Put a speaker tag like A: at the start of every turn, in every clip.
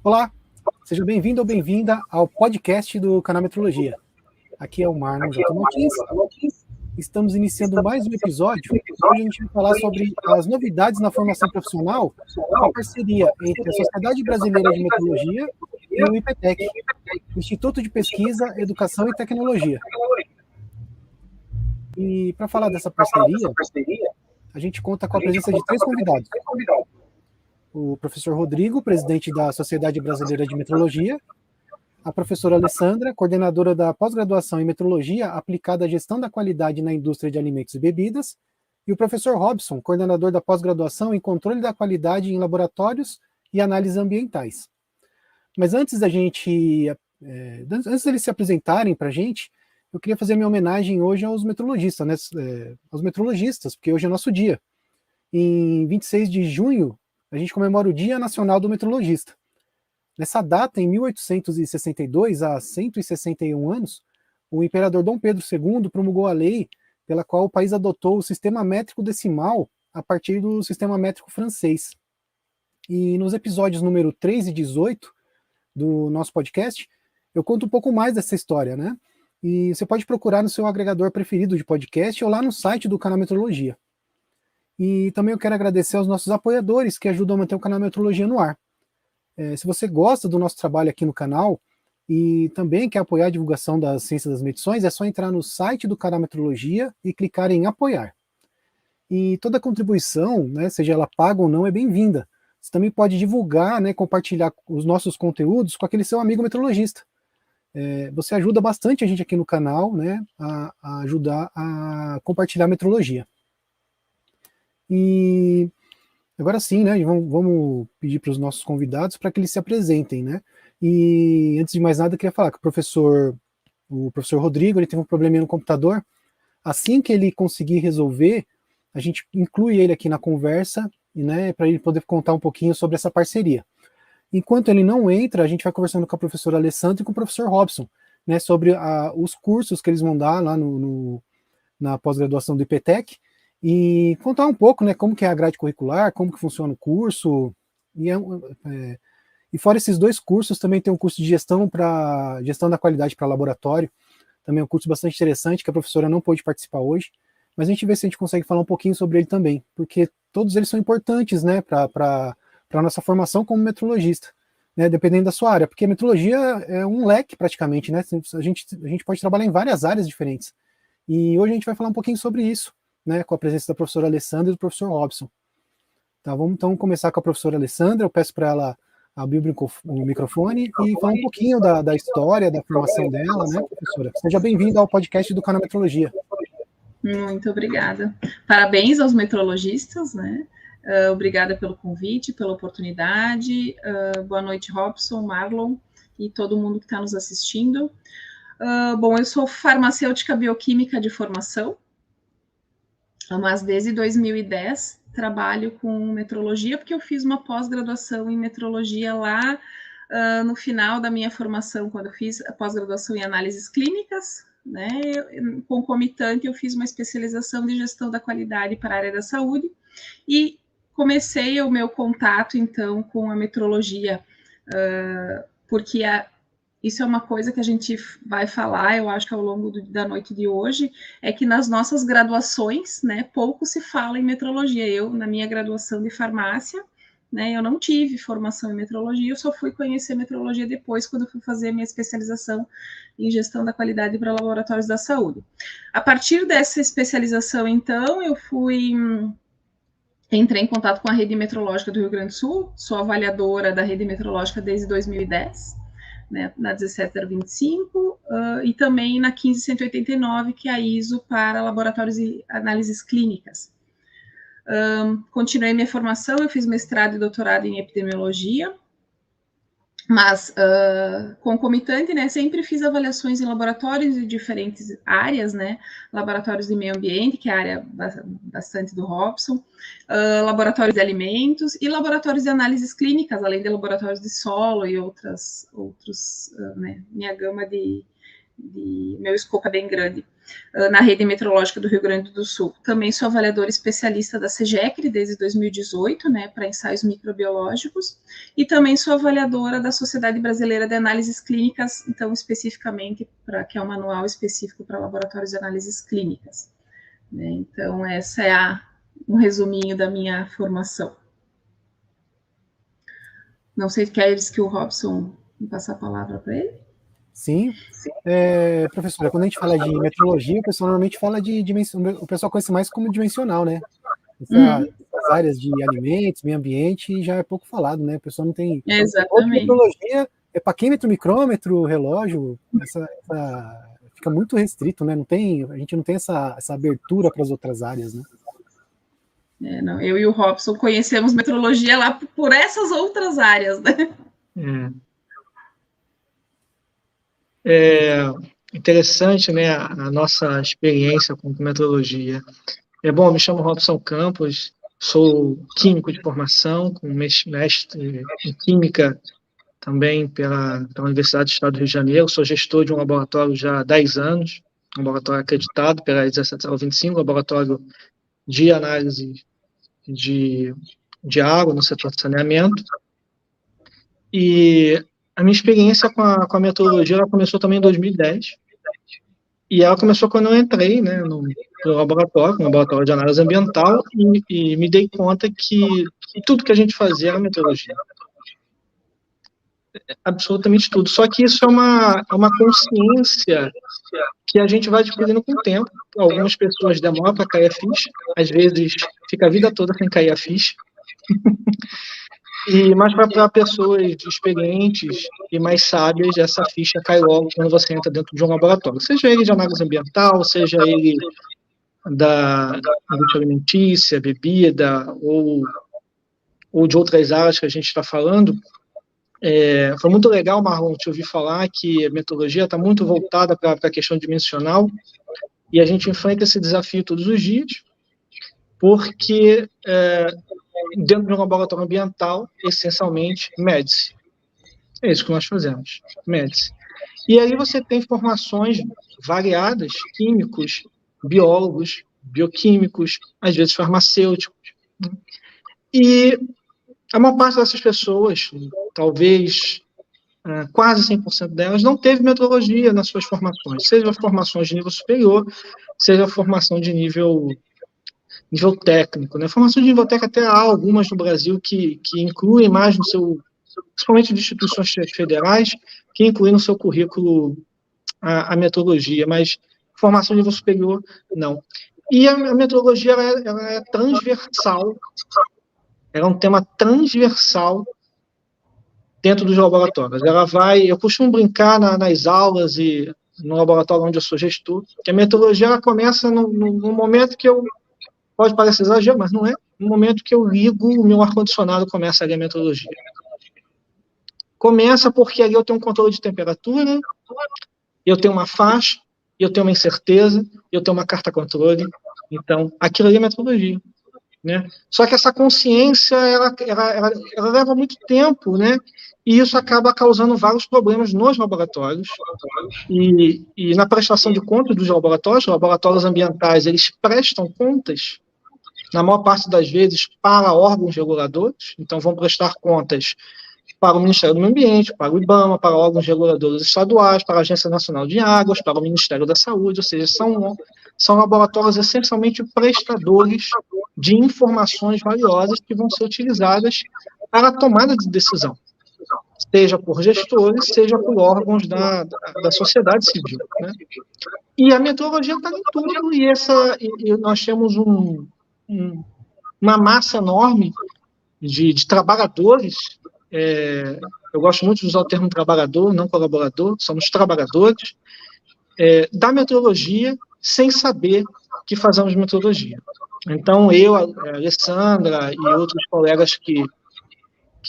A: Olá, seja bem-vindo ou bem-vinda ao podcast do canal Metrologia. Aqui é o Marlon J. Martins. Estamos iniciando mais um episódio. Hoje a gente vai falar sobre as novidades na formação profissional com a parceria entre a Sociedade Brasileira de Metrologia e o IPTEC, Instituto de Pesquisa, Educação e Tecnologia. E para falar dessa parceria, a gente conta com a presença de 3 convidados. O professor Rodrigo, presidente da Sociedade Brasileira de Metrologia, a professora Alessandra, coordenadora da pós-graduação em Metrologia aplicada à gestão da qualidade na indústria de alimentos e bebidas, e o professor Robson, coordenador da pós-graduação em controle da qualidade em laboratórios e análises ambientais. Mas antes deles se apresentarem para a gente, eu queria fazer minha homenagem hoje aos metrologistas, né? Aos metrologistas, porque hoje é nosso dia. Em 26 de junho, a gente comemora o Dia Nacional do Metrologista. Nessa data, em 1862, há 161 anos, o imperador Dom Pedro II promulgou a lei pela qual o país adotou o sistema métrico decimal a partir do sistema métrico francês. E nos episódios número 3 e 18 do nosso podcast, eu conto um pouco mais dessa história, né? E você pode procurar no seu agregador preferido de podcast ou lá no site do canal Metrologia. E também eu quero agradecer aos nossos apoiadores que ajudam a manter o canal Metrologia no ar. Se você gosta do nosso trabalho aqui no canal e também quer apoiar a divulgação das ciências das medições, é só entrar no site do canal Metrologia e clicar em apoiar. E toda contribuição, né, seja ela paga ou não, é bem-vinda. Você também pode divulgar, né, compartilhar os nossos conteúdos com aquele seu amigo metrologista. Você ajuda bastante a gente aqui no canal, né, a ajudar a compartilhar a metrologia. E agora sim, né, vamos pedir para os nossos convidados para que eles se apresentem, né? E antes de mais nada, eu queria falar que o professor Rodrigo, ele teve um probleminha no computador. Assim que ele conseguir resolver, a gente inclui ele aqui na conversa, né, para ele poder contar um pouquinho sobre essa parceria. Enquanto ele não entra, a gente vai conversando com a professora Alessandra e com o professor Robson, né, sobre os cursos que eles vão dar lá na pós-graduação do IPTEC, e contar um pouco, né, como que é a grade curricular, como que funciona o curso, e fora esses 2 cursos, também tem um curso de gestão da qualidade para laboratório, também é um curso bastante interessante, que a professora não pôde participar hoje, mas a gente vê se a gente consegue falar um pouquinho sobre ele também, porque todos eles são importantes, né, para a nossa formação como metrologista, né, dependendo da sua área, porque a metrologia é um leque praticamente, né, a gente pode trabalhar em várias áreas diferentes, e hoje a gente vai falar um pouquinho sobre isso, né, com a presença da professora Alessandra e do professor Robson. Tá, vamos então começar com a professora Alessandra. Eu peço para ela abrir o microfone e falar um pouquinho da história, da formação dela, né, professora? Seja bem-vinda ao podcast do canal Metrologia.
B: Muito obrigada. Parabéns aos metrologistas, né? Obrigada pelo convite, pela oportunidade. Boa noite, Robson, Marlon e todo mundo que está nos assistindo. Bom, eu sou farmacêutica bioquímica de formação, mas desde 2010 trabalho com metrologia, porque eu fiz uma pós-graduação em metrologia lá no final da minha formação, quando eu fiz a pós-graduação em análises clínicas, né? Concomitante, eu fiz uma especialização de gestão da qualidade para a área da saúde e comecei o meu contato, então, com a metrologia, porque isso é uma coisa que a gente vai falar, eu acho que ao longo da noite de hoje, é que nas nossas graduações, né, pouco se fala em metrologia. Eu, na minha graduação de farmácia, né, eu não tive formação em metrologia, eu só fui conhecer metrologia depois, quando eu fui fazer a minha especialização em gestão da qualidade para laboratórios da saúde. A partir dessa especialização, então, eu entrei em contato com a Rede Metrológica do Rio Grande do Sul, sou avaliadora da Rede Metrológica desde 2010, né, na 17025, e também na 15189, que é a ISO para laboratórios e análises clínicas. Continuei minha formação, eu fiz mestrado e doutorado em epidemiologia, mas concomitante, né, sempre fiz avaliações em laboratórios de diferentes áreas, né, laboratórios de meio ambiente, que é a área bastante do Robson, laboratórios de alimentos e laboratórios de análises clínicas, além de laboratórios de solo e outros, né, minha gama meu escopo é bem grande. na rede meteorológica do Rio Grande do Sul. Também sou avaliadora especialista da CGECRE desde 2018, né, para ensaios microbiológicos, e também sou avaliadora da Sociedade Brasileira de Análises Clínicas, então especificamente que é um manual específico para laboratórios de análises clínicas. Né? Então, essa é um resuminho da minha formação. Não sei, queres que o Robson passe a palavra para ele?
A: Sim. Professora, quando a gente fala de metrologia, o pessoal normalmente fala de o pessoal conhece mais como dimensional, né? Essas áreas de alimentos, meio ambiente, já é pouco falado, né? O pessoal não tem...
B: Exatamente.
A: Metrologia é paquímetro, micrômetro, relógio, fica muito restrito, né? A gente não tem essa abertura para as outras áreas, né?
B: Não, eu e o Robson conhecemos metrologia lá por essas outras áreas, né?
C: É interessante, né, a nossa experiência com metrologia. Bom, me chamo Robson Campos, sou químico de formação, com mestre em química também pela Universidade do Estado do Rio de Janeiro, sou gestor de um laboratório já há 10 anos, um laboratório acreditado pela 17025, laboratório de análise de água no setor de saneamento. E a minha experiência com a metrologia, ela começou também em 2010, e ela começou quando eu entrei, né, no laboratório de análise ambiental, e me dei conta que tudo que a gente fazia era metrologia. Absolutamente tudo. Só que isso é uma consciência que a gente vai adquirindo com o tempo. Algumas pessoas demoram para cair a ficha, às vezes fica a vida toda sem cair a ficha. Mas para pessoas experientes e mais sábias, essa ficha cai logo quando você entra dentro de um laboratório. Seja ele de análise ambiental, seja ele da indústria alimentícia, bebida, ou de outras áreas que a gente está falando. Foi muito legal, Marlon, te ouvir falar que a metrologia está muito voltada para a questão dimensional, e a gente enfrenta esse desafio todos os dias, porque dentro de um laboratório ambiental, essencialmente, mede-se. É isso que nós fazemos, mede-se. E aí você tem formações variadas, químicos, biólogos, bioquímicos, às vezes farmacêuticos. E a maior parte dessas pessoas, talvez quase 100% delas, não teve metrologia nas suas formações, seja formações de nível superior, seja formação de nível técnico, né? Formação de nível técnico até há algumas no Brasil que incluem mais no seu, principalmente de instituições federais, que incluem no seu currículo a metrologia, mas formação de nível superior, não. E a metrologia, ela é transversal, ela é um tema transversal dentro dos laboratórios. Eu costumo brincar nas aulas e no laboratório onde eu sou gestor, que a metrologia ela começa no momento que pode parecer exagero, mas não é. No momento que eu ligo o meu ar-condicionado, começa ali a metrologia. Começa porque ali eu tenho um controle de temperatura, eu tenho uma faixa, eu tenho uma incerteza, eu tenho uma carta controle. Então, aquilo ali é metrologia. Né? Só que essa consciência, ela leva muito tempo, né? E isso acaba causando vários problemas nos laboratórios. E na prestação de contas dos laboratórios ambientais, eles prestam contas, na maior parte das vezes, para órgãos reguladores, então vão prestar contas para o Ministério do Meio Ambiente, para o IBAMA, para órgãos reguladores estaduais, para a Agência Nacional de Águas, para o Ministério da Saúde, ou seja, são laboratórios essencialmente prestadores de informações valiosas que vão ser utilizadas para a tomada de decisão, seja por gestores, seja por órgãos da sociedade civil. Né? E a metrologia está em tudo, e nós temos uma massa enorme de trabalhadores. Eu gosto muito de usar o termo trabalhador, não colaborador, somos trabalhadores da metrologia, sem saber que fazemos metrologia. Então, eu, a Alessandra e outros colegas que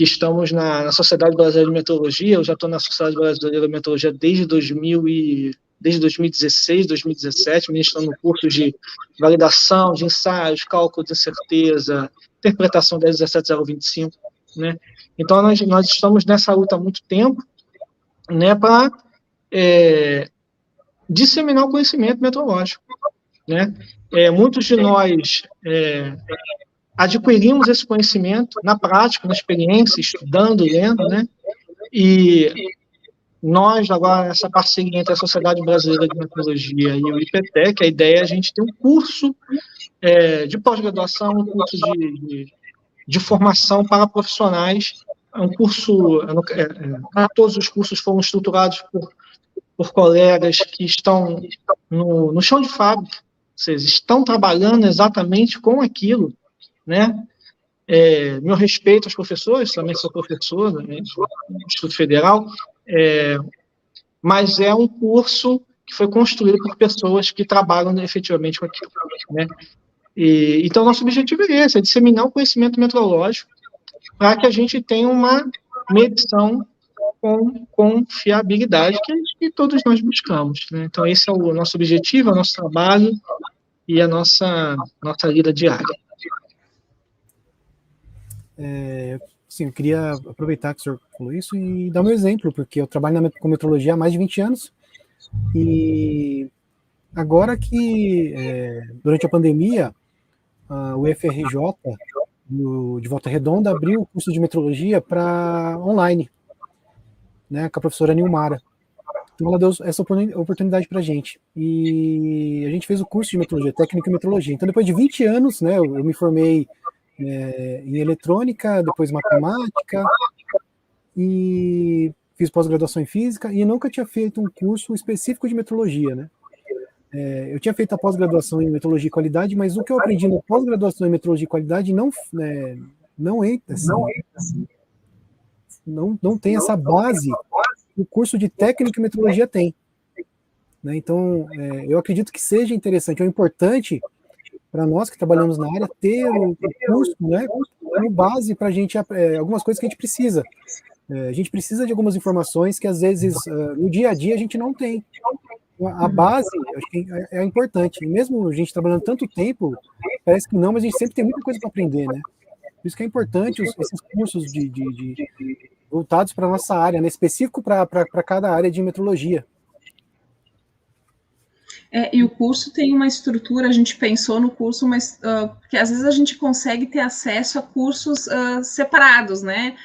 C: estamos na Sociedade Brasileira de Metrologia, eu já estou na Sociedade Brasileira de Metrologia desde 2016, 2017, ministrando cursos de validação de ensaios, cálculo de incerteza, interpretação da 17025, né? Então, nós estamos nessa luta há muito tempo, né, para disseminar o conhecimento metrológico, né? Muitos de nós adquirimos esse conhecimento na prática, na experiência, estudando, lendo, né? E nós, agora, essa parceria entre a Sociedade Brasileira de Metrologia e o IPTEC, a ideia é a gente ter um curso de pós-graduação, um curso de formação para profissionais, um curso, todos os cursos foram estruturados por colegas que estão no chão de fábrica, ou seja, estão trabalhando exatamente com aquilo, né? Meu respeito aos professores, também sou professor, né, do Instituto Federal, mas é um curso que foi construído por pessoas que trabalham efetivamente com aquilo, né? Então, nosso objetivo é esse, é disseminar o conhecimento metrológico para que a gente tenha uma medição com fiabilidade que todos nós buscamos, né? Então, esse é o nosso objetivo, é o nosso trabalho e a nossa lida diária.
A: Sim, eu queria aproveitar que o senhor falou isso e dar um exemplo, porque eu trabalho com metrologia há mais de 20 anos, e agora que, durante a pandemia, o UFRJ, de Volta Redonda, abriu o curso de metrologia para online, né, com a professora Nilmara. Então ela deu essa oportunidade para a gente. E a gente fez o curso de metrologia, técnica e metrologia. Então, depois de 20 anos, né, eu me formei em eletrônica, depois matemática, e fiz pós-graduação em física, e nunca tinha feito um curso específico de metrologia, né? Eu tinha feito a pós-graduação em metrologia e qualidade, mas o que eu aprendi na pós-graduação em metrologia e qualidade não entra, assim, não tem essa base que o curso de técnica e metrologia tem, né? Então, eu acredito que seja interessante, é importante para nós que trabalhamos na área ter o curso, né, como base para a gente, algumas coisas que a gente precisa. A gente precisa de algumas informações que às vezes no dia a dia a gente não tem. A base, acho que é importante. E mesmo a gente trabalhando tanto tempo, parece que não, mas a gente sempre tem muita coisa para aprender, né? Por isso que é importante esses cursos voltados para a nossa área, né? Específico para cada área de metrologia.
B: E o curso tem uma estrutura, a gente pensou no curso, mas porque às vezes a gente consegue ter acesso a cursos separados, né?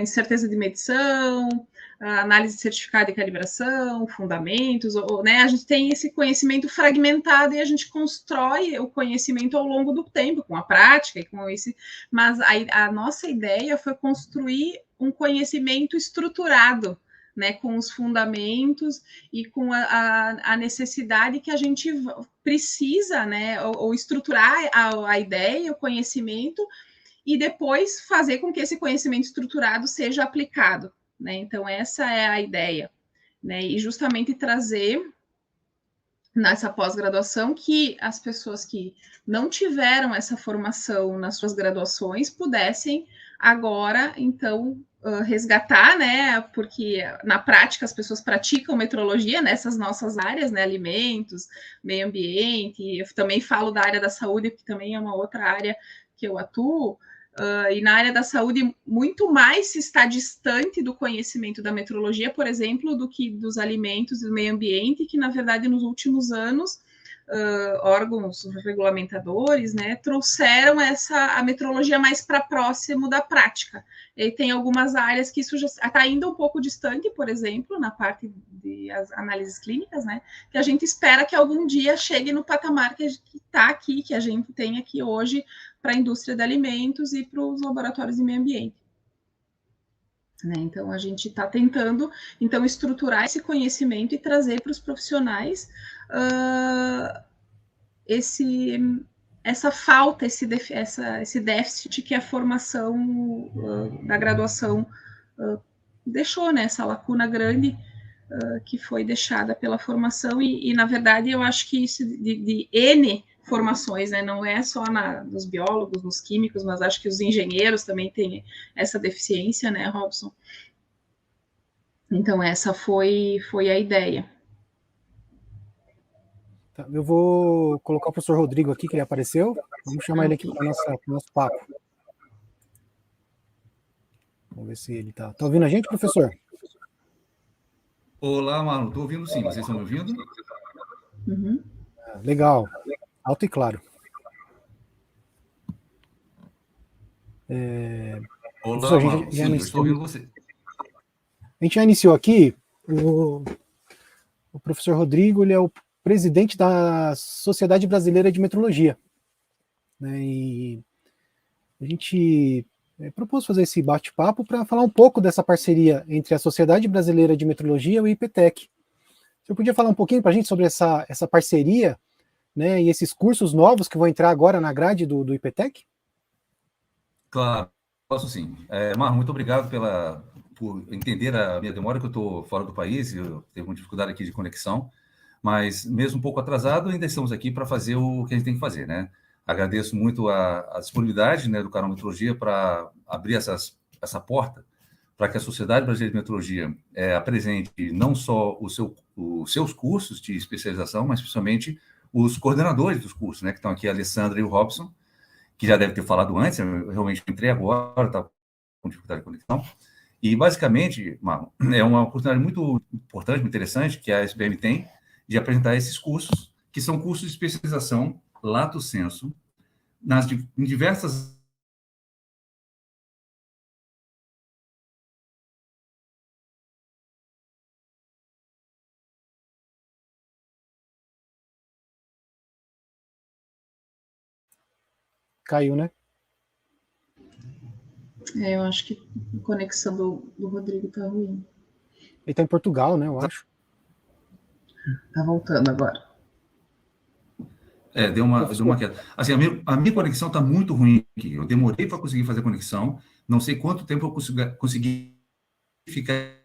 B: Incerteza de medição, análise de certificado e calibração, fundamentos, né? A gente tem esse conhecimento fragmentado e a gente constrói o conhecimento ao longo do tempo, com a prática e com esse. Mas a nossa ideia foi construir um conhecimento estruturado, né, com os fundamentos e com a necessidade que a gente precisa, né, ou estruturar a ideia, o conhecimento, e depois fazer com que esse conhecimento estruturado seja aplicado, né? Então, essa é a ideia, né? E justamente trazer nessa pós-graduação que as pessoas que não tiveram essa formação nas suas graduações pudessem agora, então, resgatar, né? Porque na prática as pessoas praticam metrologia nessas nossas áreas, né? Alimentos, meio ambiente. Eu também falo da área da saúde, que também é uma outra área que eu atuo. E na área da saúde, muito mais se está distante do conhecimento da metrologia, por exemplo, do que dos alimentos e do meio ambiente, que, na verdade, nos últimos anos, órgãos regulamentadores, né, trouxeram a metrologia mais para próximo da prática. E tem algumas áreas que isso já está ainda um pouco distante, por exemplo, na parte de análises clínicas, né, que a gente espera que algum dia chegue no patamar que está aqui, que a gente tem aqui hoje, para a indústria de alimentos e para os laboratórios de meio ambiente. Né? Então, a gente está tentando, então, estruturar esse conhecimento e trazer para os profissionais essa falta, esse déficit que a formação da graduação deixou, né? Essa lacuna grande que foi deixada pela formação e, na verdade, eu acho que isso de N formações, né? Não é só dos biólogos, nos químicos, mas acho que os engenheiros também têm essa deficiência, né, Robson? Então, essa foi a ideia.
A: Tá, eu vou colocar o professor Rodrigo aqui, que ele apareceu. Vamos chamar ele aqui para o nosso papo. Vamos ver se ele está. Está ouvindo a gente, professor?
D: Olá, Marlon, estou ouvindo sim, vocês estão me ouvindo?
B: Uhum.
A: Legal, alto e claro.
D: Olá,
A: a
D: Marlon,
A: gente já
D: sim, eu estou
A: iniciou,
D: ouvindo você.
A: a gente já iniciou aqui. O professor Rodrigo, ele é o presidente da Sociedade Brasileira de Metrologia, né? E a gente propôs fazer esse bate-papo para falar um pouco dessa parceria entre a Sociedade Brasileira de Metrologia e o IPTEC. Você podia falar um pouquinho para a gente sobre essa parceria, né, e esses cursos novos que vão entrar agora na grade do IPTEC?
D: Claro, posso sim. Marlon, muito obrigado por entender a minha demora, que eu estou fora do país, eu tenho uma dificuldade aqui de conexão, mas mesmo um pouco atrasado, ainda estamos aqui para fazer o que a gente tem que fazer, né? Agradeço muito a disponibilidade, né, do canal Metrologia para abrir essa porta para que a Sociedade Brasileira de Metrologia apresente não só os seus cursos de especialização, mas principalmente os coordenadores dos cursos, né, que estão aqui, a Alessandra e o Robson, que já deve ter falado antes, eu realmente entrei agora, estava com dificuldade de conexão, e basicamente, Marlon, é uma oportunidade muito importante, muito interessante, que a SBM tem, de apresentar esses cursos, que são cursos de especialização, lato sensu, em diversas.
A: Caiu, né?
B: Eu acho que a conexão do Rodrigo tá ruim.
A: Ele está em Portugal, né, eu acho.
B: Tá voltando agora.
D: Deu uma queda. Assim, a minha conexão está muito ruim aqui. Eu demorei para conseguir fazer a conexão. Não sei quanto tempo eu consegui ficar.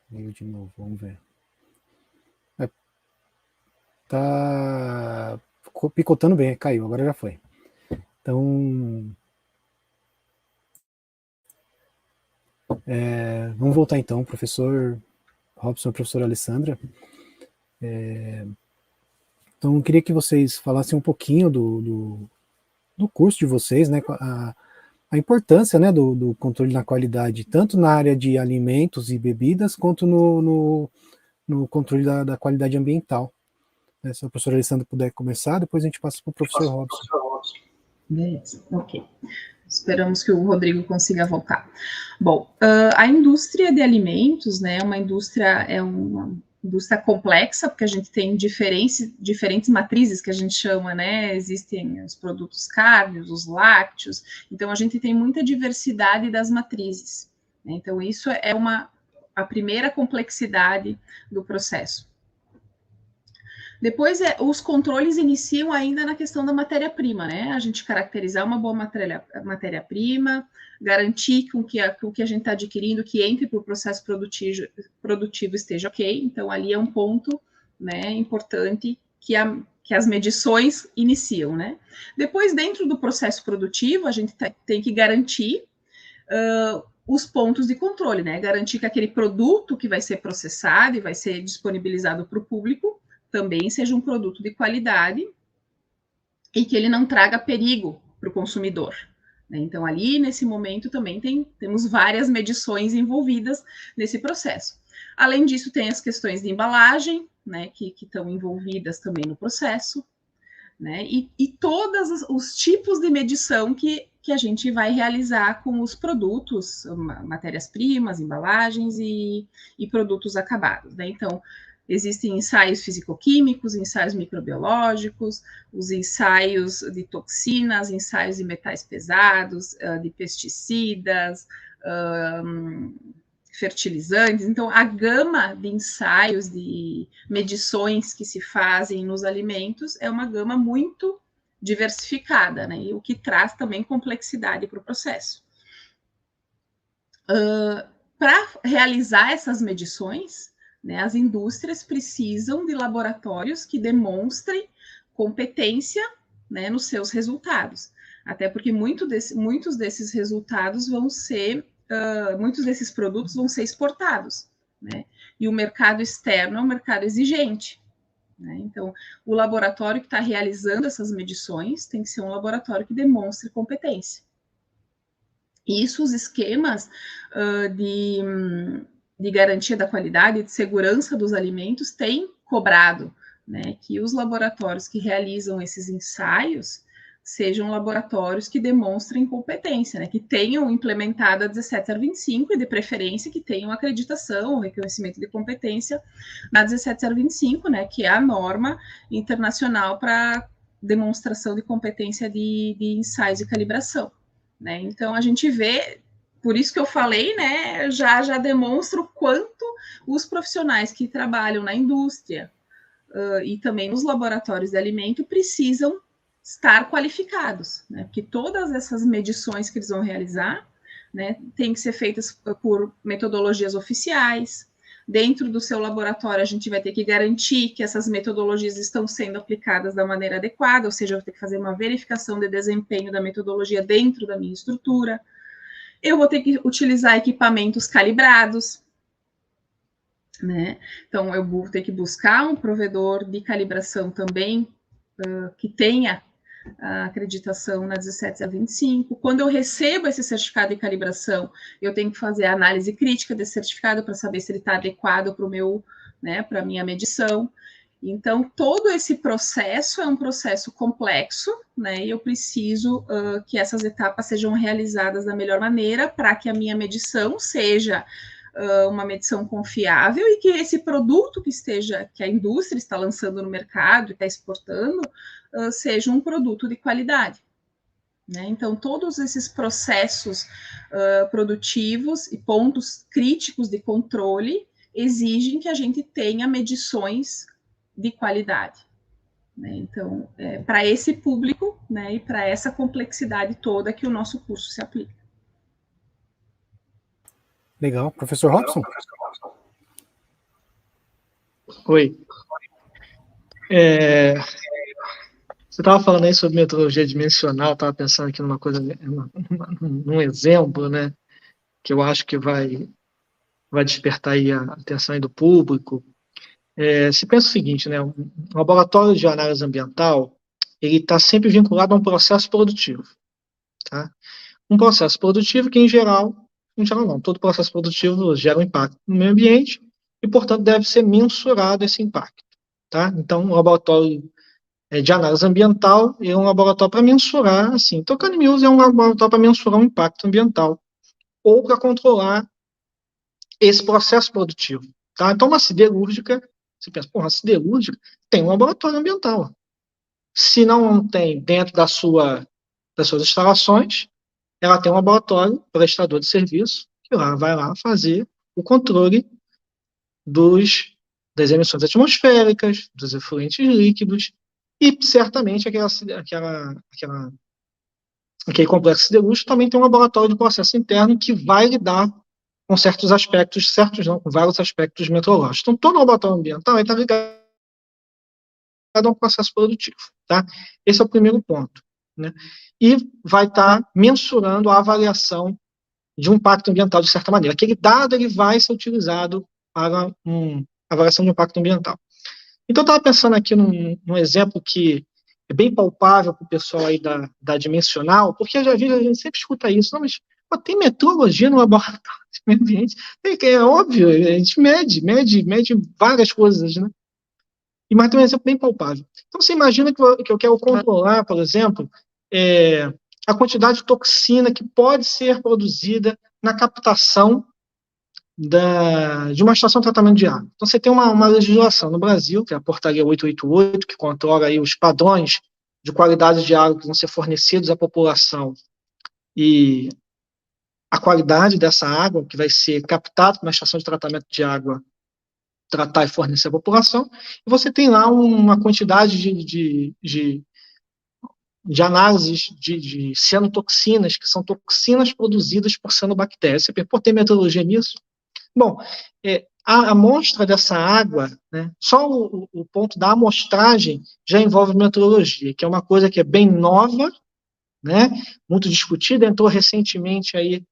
A: Caiu de novo, vamos ver. Tá picotando bem, caiu, agora já foi. Então, vamos voltar então, professor Robson e professora Alessandra. Então, eu queria que vocês falassem um pouquinho do curso de vocês, né, a importância, né, do controle da qualidade, tanto na área de alimentos e bebidas, quanto no controle da qualidade ambiental. Se a professora Alessandra puder começar, depois a gente passa para o professor Robson.
B: Beleza, ok. Esperamos que o Rodrigo consiga voltar. Bom, a indústria de alimentos, né, é uma indústria complexa, porque a gente tem diferentes matrizes que a gente chama, né, existem os produtos cárneos, os lácteos, então a gente tem muita diversidade das matrizes, né, então isso é a primeira complexidade do processo. Depois, os controles iniciam ainda na questão da matéria-prima, né? A gente caracterizar uma boa matéria-prima, garantir que o que a gente está adquirindo, que entre para o processo produtivo esteja ok. Então, ali é um ponto, né, importante que as medições iniciam, né? Depois, dentro do processo produtivo, a gente tem que garantir os pontos de controle, né? Garantir que aquele produto que vai ser processado e vai ser disponibilizado para o público também seja um produto de qualidade e que ele não traga perigo para o consumidor. Né? Então, ali, nesse momento, também temos várias medições envolvidas nesse processo. Além disso, tem as questões de embalagem, né, que estão envolvidas também no processo, né, e todos os tipos de medição que a gente vai realizar com os produtos, matérias-primas, embalagens e produtos acabados. Né? Então, existem ensaios fisicoquímicos, ensaios microbiológicos, os ensaios de toxinas, ensaios de metais pesados, de pesticidas, fertilizantes. Então, a gama de ensaios, de medições que se fazem nos alimentos é uma gama muito diversificada, né? E o que traz também complexidade para o processo. Para realizar essas medições, né, as indústrias precisam de laboratórios que demonstrem competência, né, nos seus resultados. Até porque muitos desses resultados vão ser, muitos desses produtos vão ser exportados, né? E o mercado externo é um mercado exigente. né? Então, o laboratório que está realizando essas medições tem que ser um laboratório que demonstre competência. Isso, os esquemas de garantia da qualidade e de segurança dos alimentos têm cobrado, né, que os laboratórios que realizam esses ensaios sejam laboratórios que demonstrem competência, né, que tenham implementado a 17025 e, de preferência, que tenham acreditação, reconhecimento de competência na 17025, né, que é a norma internacional para demonstração de competência de ensaios de calibração, né. Então, a gente vê, por isso que eu falei, né, já demonstra o quanto os profissionais que trabalham na indústria e também nos laboratórios de alimento precisam estar qualificados, né? Porque todas essas medições que eles vão realizar, né, têm que ser feitas por metodologias oficiais. Dentro do seu laboratório, a gente vai ter que garantir que essas metodologias estão sendo aplicadas da maneira adequada, ou seja, eu vou ter que fazer uma verificação de desempenho da metodologia dentro da minha estrutura. Eu vou ter que utilizar equipamentos calibrados, né? Então, eu vou ter que buscar um provedor de calibração também que tenha a acreditação na 17025. Quando eu recebo esse certificado de calibração, eu tenho que fazer a análise crítica desse certificado para saber se ele está adequado para o meu, né, para a minha medição. Então, todo esse processo é um processo complexo, né, e eu preciso que essas etapas sejam realizadas da melhor maneira para que a minha medição seja uma medição confiável e que esse produto que a indústria está lançando no mercado e está exportando seja um produto de qualidade, né? Então, todos esses processos produtivos e pontos críticos de controle exigem que a gente tenha medições de qualidade, né? Então, para esse público, né, e para essa complexidade toda que o nosso curso se aplica.
A: Legal. Professor Robson?
C: Oi. Você estava falando aí sobre metodologia dimensional, estava pensando aqui numa coisa, num exemplo, né, que eu acho que vai despertar aí a atenção aí do público. Se pensa o seguinte, né, um laboratório de análise ambiental, ele está sempre vinculado a um processo produtivo, tá? Um processo produtivo que, em geral não, todo processo produtivo gera um impacto no meio ambiente e, portanto, deve ser mensurado esse impacto, tá? Então, o laboratório de análise ambiental é um laboratório para mensurar, assim, tocando em miúdos, é um laboratório para mensurar o impacto ambiental ou para controlar esse processo produtivo, tá? Então, uma siderúrgica, você pensa, uma siderúrgica tem um laboratório ambiental. Se não tem dentro das suas instalações, ela tem um laboratório prestador de serviço que vai lá fazer o controle das emissões atmosféricas, dos efluentes líquidos, e certamente aquele complexo siderúrgico também tem um laboratório de processo interno que vai lidar com certos aspectos, com vários aspectos meteorológicos. Então, todo laboratório ambiental está ligado a um processo produtivo, tá? Esse é o primeiro ponto, né? E vai estar mensurando a avaliação de um impacto ambiental, de certa maneira. Aquele dado ele vai ser utilizado para avaliação de impacto ambiental. Então, eu estava pensando aqui num exemplo que é bem palpável para o pessoal aí da dimensional, porque a gente sempre escuta isso, não, mas tem metrologia no laboratório de meio ambiente? É óbvio, a gente mede várias coisas, né? Mas tem um exemplo bem palpável. Então, você imagina que eu quero controlar, por exemplo, a quantidade de toxina que pode ser produzida na captação de uma estação de tratamento de água. Então, você tem uma legislação no Brasil, que é a Portaria 888, que controla aí os padrões de qualidade de água que vão ser fornecidos à população e a qualidade dessa água que vai ser captada na estação de tratamento de água, tratar e fornecer à população, e você tem lá uma quantidade de análises de cianotoxinas, que são toxinas produzidas por cianobactérias. Você pensa, tem metodologia nisso? Bom, a amostra dessa água, né, só o ponto da amostragem já envolve metrologia, que é uma coisa que é bem nova, né, muito discutida, entrou recentemente aí,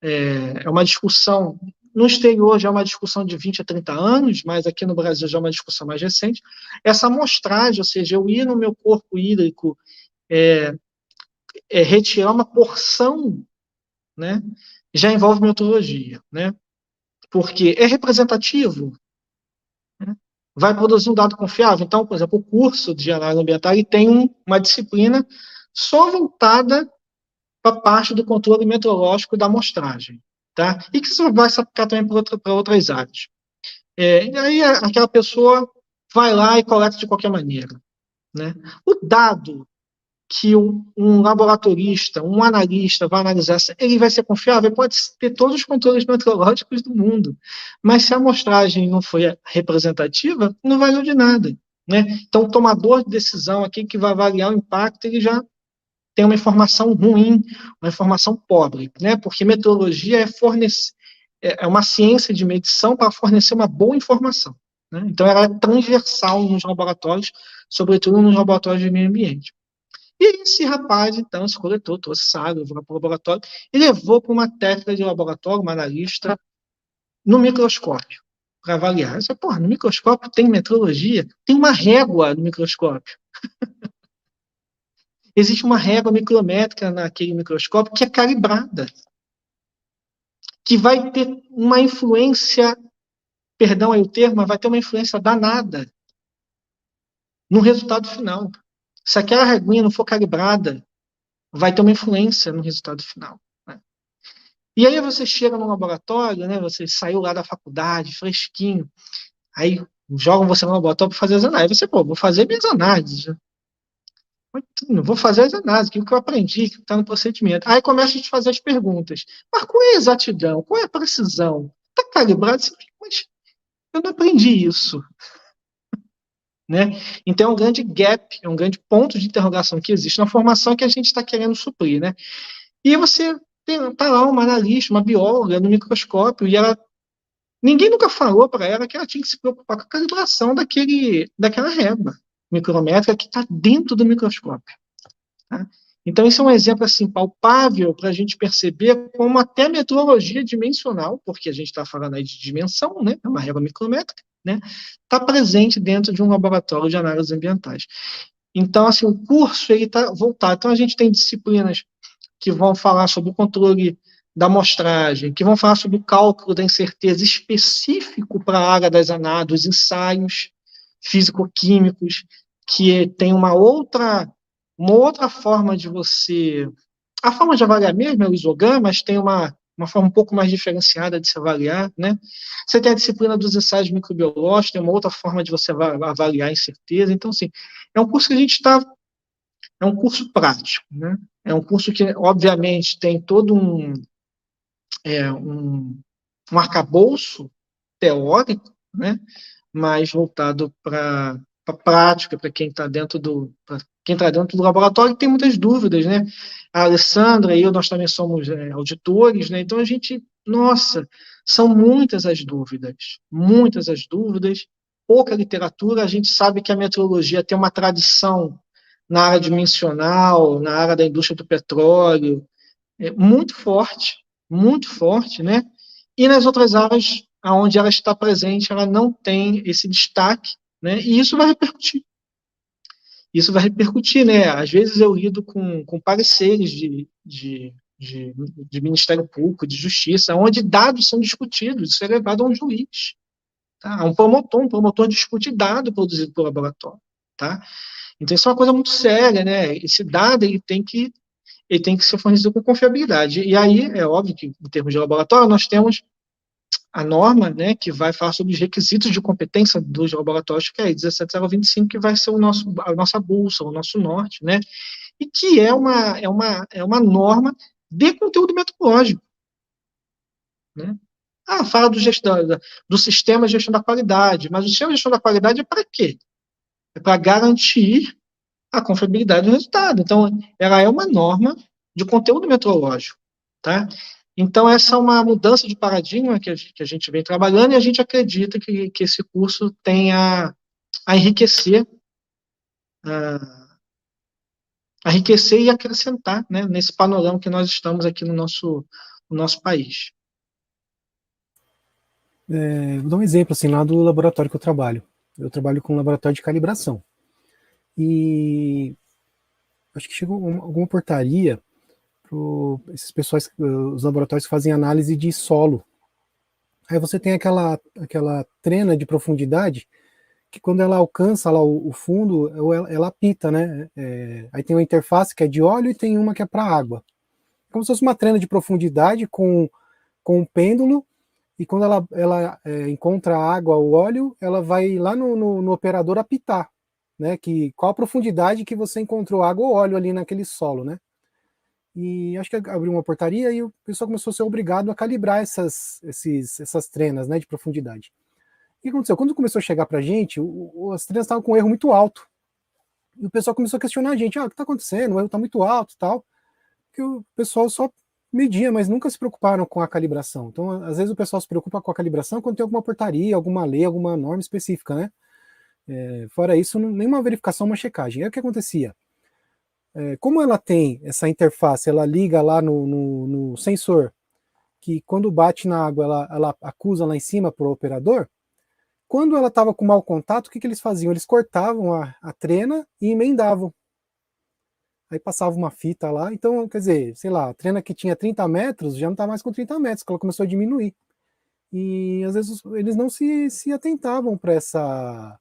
C: é uma discussão no exterior já é uma discussão de 20 a 30 anos, mas aqui no Brasil já é uma discussão mais recente, essa amostragem, ou seja, eu ir no meu corpo hídrico, retirar uma porção, né, já envolve metodologia, né, porque é representativo, né, vai produzir um dado confiável. Então, por exemplo, o curso de análise ambiental ele tem uma disciplina só voltada para a parte do controle meteorológico da amostragem, tá? E que isso vai se aplicar também para outras áreas. E aí aquela pessoa vai lá e coleta de qualquer maneira, né? O dado que um laboratorista, um analista vai analisar, ele vai ser confiável, ele pode ter todos os controles meteorológicos do mundo, mas se a amostragem não foi representativa, não valeu de nada, né? Então, o tomador de decisão, aqui que vai avaliar o impacto, ele já tem uma informação ruim, uma informação pobre, né? Porque meteorologia é uma ciência de medição para fornecer uma boa informação, né? Então, ela é transversal nos laboratórios, sobretudo nos laboratórios de meio ambiente. E esse rapaz, então, esse coletor, trouxe essa água, levou para o laboratório e levou para uma técnica de laboratório, uma analista, no microscópio, para avaliar. Eu disse, porra, no microscópio tem metrologia? Tem uma régua no microscópio. Existe uma régua micrométrica naquele microscópio que é calibrada, que vai ter uma influência, perdão aí o termo, mas vai ter uma influência danada no resultado final. Se aquela reguinha não for calibrada, vai ter uma influência no resultado final, né? E aí você chega no laboratório, né, você saiu lá da faculdade, fresquinho, aí jogam você no laboratório para fazer as análises. Você, pô, vou fazer minhas análises, né? Vou fazer as análises, o que eu aprendi, o que está no procedimento. Aí começa a gente fazer as perguntas. Mas qual é a exatidão? Qual é a precisão? Está calibrado? Mas eu não aprendi isso, né? Então é um grande gap, é um grande ponto de interrogação que existe na formação que a gente está querendo suprir, né? E você está lá uma analista, uma bióloga no microscópio, e ninguém nunca falou para ela que ela tinha que se preocupar com a calibração daquela régua micrométrica que está dentro do microscópio, tá? Então, esse é um exemplo assim, palpável para a gente perceber como até a metrologia dimensional, porque a gente está falando aí de dimensão, né, é uma régua micrométrica, né, está presente dentro de um laboratório de análises ambientais. Então, assim, o curso está voltado. Então, a gente tem disciplinas que vão falar sobre o controle da amostragem, que vão falar sobre o cálculo da incerteza específico para a área das análises, dos ensaios físico-químicos, que tem uma outra forma de você... A forma de avaliar mesmo é o ISOGAM, mas tem uma forma um pouco mais diferenciada de se avaliar, né? Você tem a disciplina dos ensaios microbiológicos, tem uma outra forma de você avaliar a incerteza. Então, assim, é um curso que a gente está... É um curso prático, né? É um curso que, obviamente, tem todo um arcabouço teórico, né? Mais voltado para a prática, para quem está dentro do laboratório, tem muitas dúvidas, né? A Alessandra e eu, nós também somos auditores, né? Então a gente, nossa, são muitas as dúvidas, pouca literatura. A gente sabe que a meteorologia tem uma tradição na área dimensional, na área da indústria do petróleo, muito forte, né? E nas outras áreas onde ela está presente, ela não tem esse destaque, né? E isso vai repercutir. Né? Às vezes eu lido com pareceres de Ministério Público, de Justiça, onde dados são discutidos, isso é levado a um juiz, tá? A um promotor discute dado produzido pelo laboratório, tá? Então isso é uma coisa muito séria, né? Esse dado ele tem que ser fornecido com confiabilidade. E aí, é óbvio que, em termos de laboratório, nós temos a norma, né, que vai falar sobre os requisitos de competência dos laboratórios, que é 17025, que vai ser a nossa bolsa, o nosso norte, né? E que é uma norma de conteúdo metodológico, né? Fala do sistema de gestão da qualidade, mas o sistema de gestão da qualidade é para quê? É para garantir a confiabilidade do resultado. Então, ela é uma norma de conteúdo metrológico, tá? Então, essa é uma mudança de paradigma que a gente vem trabalhando, e a gente acredita que esse curso tem a enriquecer e acrescentar, né, nesse panorama que nós estamos aqui no nosso país.
A: Vou dar um exemplo, assim, lá do laboratório que eu trabalho. Eu trabalho com um laboratório de calibração. E acho que chegou alguma portaria para esses pessoas, os laboratórios que fazem análise de solo. Aí você tem aquela trena de profundidade que quando ela alcança lá o fundo, ela apita, né? Aí tem uma interface que é de óleo e tem uma que é para água. Como se fosse uma trena de profundidade com um pêndulo, e quando ela encontra a água ou óleo, ela vai lá no operador apitar, né? Qual a profundidade que você encontrou água ou óleo ali naquele solo, né? E acho que abriu uma portaria e o pessoal começou a ser obrigado a calibrar essas trenas, né, de profundidade. O que aconteceu? Quando começou a chegar para a gente, as trenas estavam com um erro muito alto. E o pessoal começou a questionar a gente, o que está acontecendo? O erro está muito alto e tal. Porque o pessoal só media, mas nunca se preocuparam com a calibração. Então, às vezes o pessoal se preocupa com a calibração quando tem alguma portaria, alguma lei, alguma norma específica, né? Fora isso, nenhuma verificação, uma checagem. Aí o que acontecia? Como ela tem essa interface, ela liga lá no sensor, que quando bate na água, ela acusa lá em cima para o operador. Quando ela estava com mau contato, o que eles faziam? Eles cortavam a trena e emendavam. Aí passava uma fita lá, então, quer dizer, sei lá, a trena que tinha 30 metros já não está mais com 30 metros, porque ela começou a diminuir. E às vezes eles não se atentavam para essa...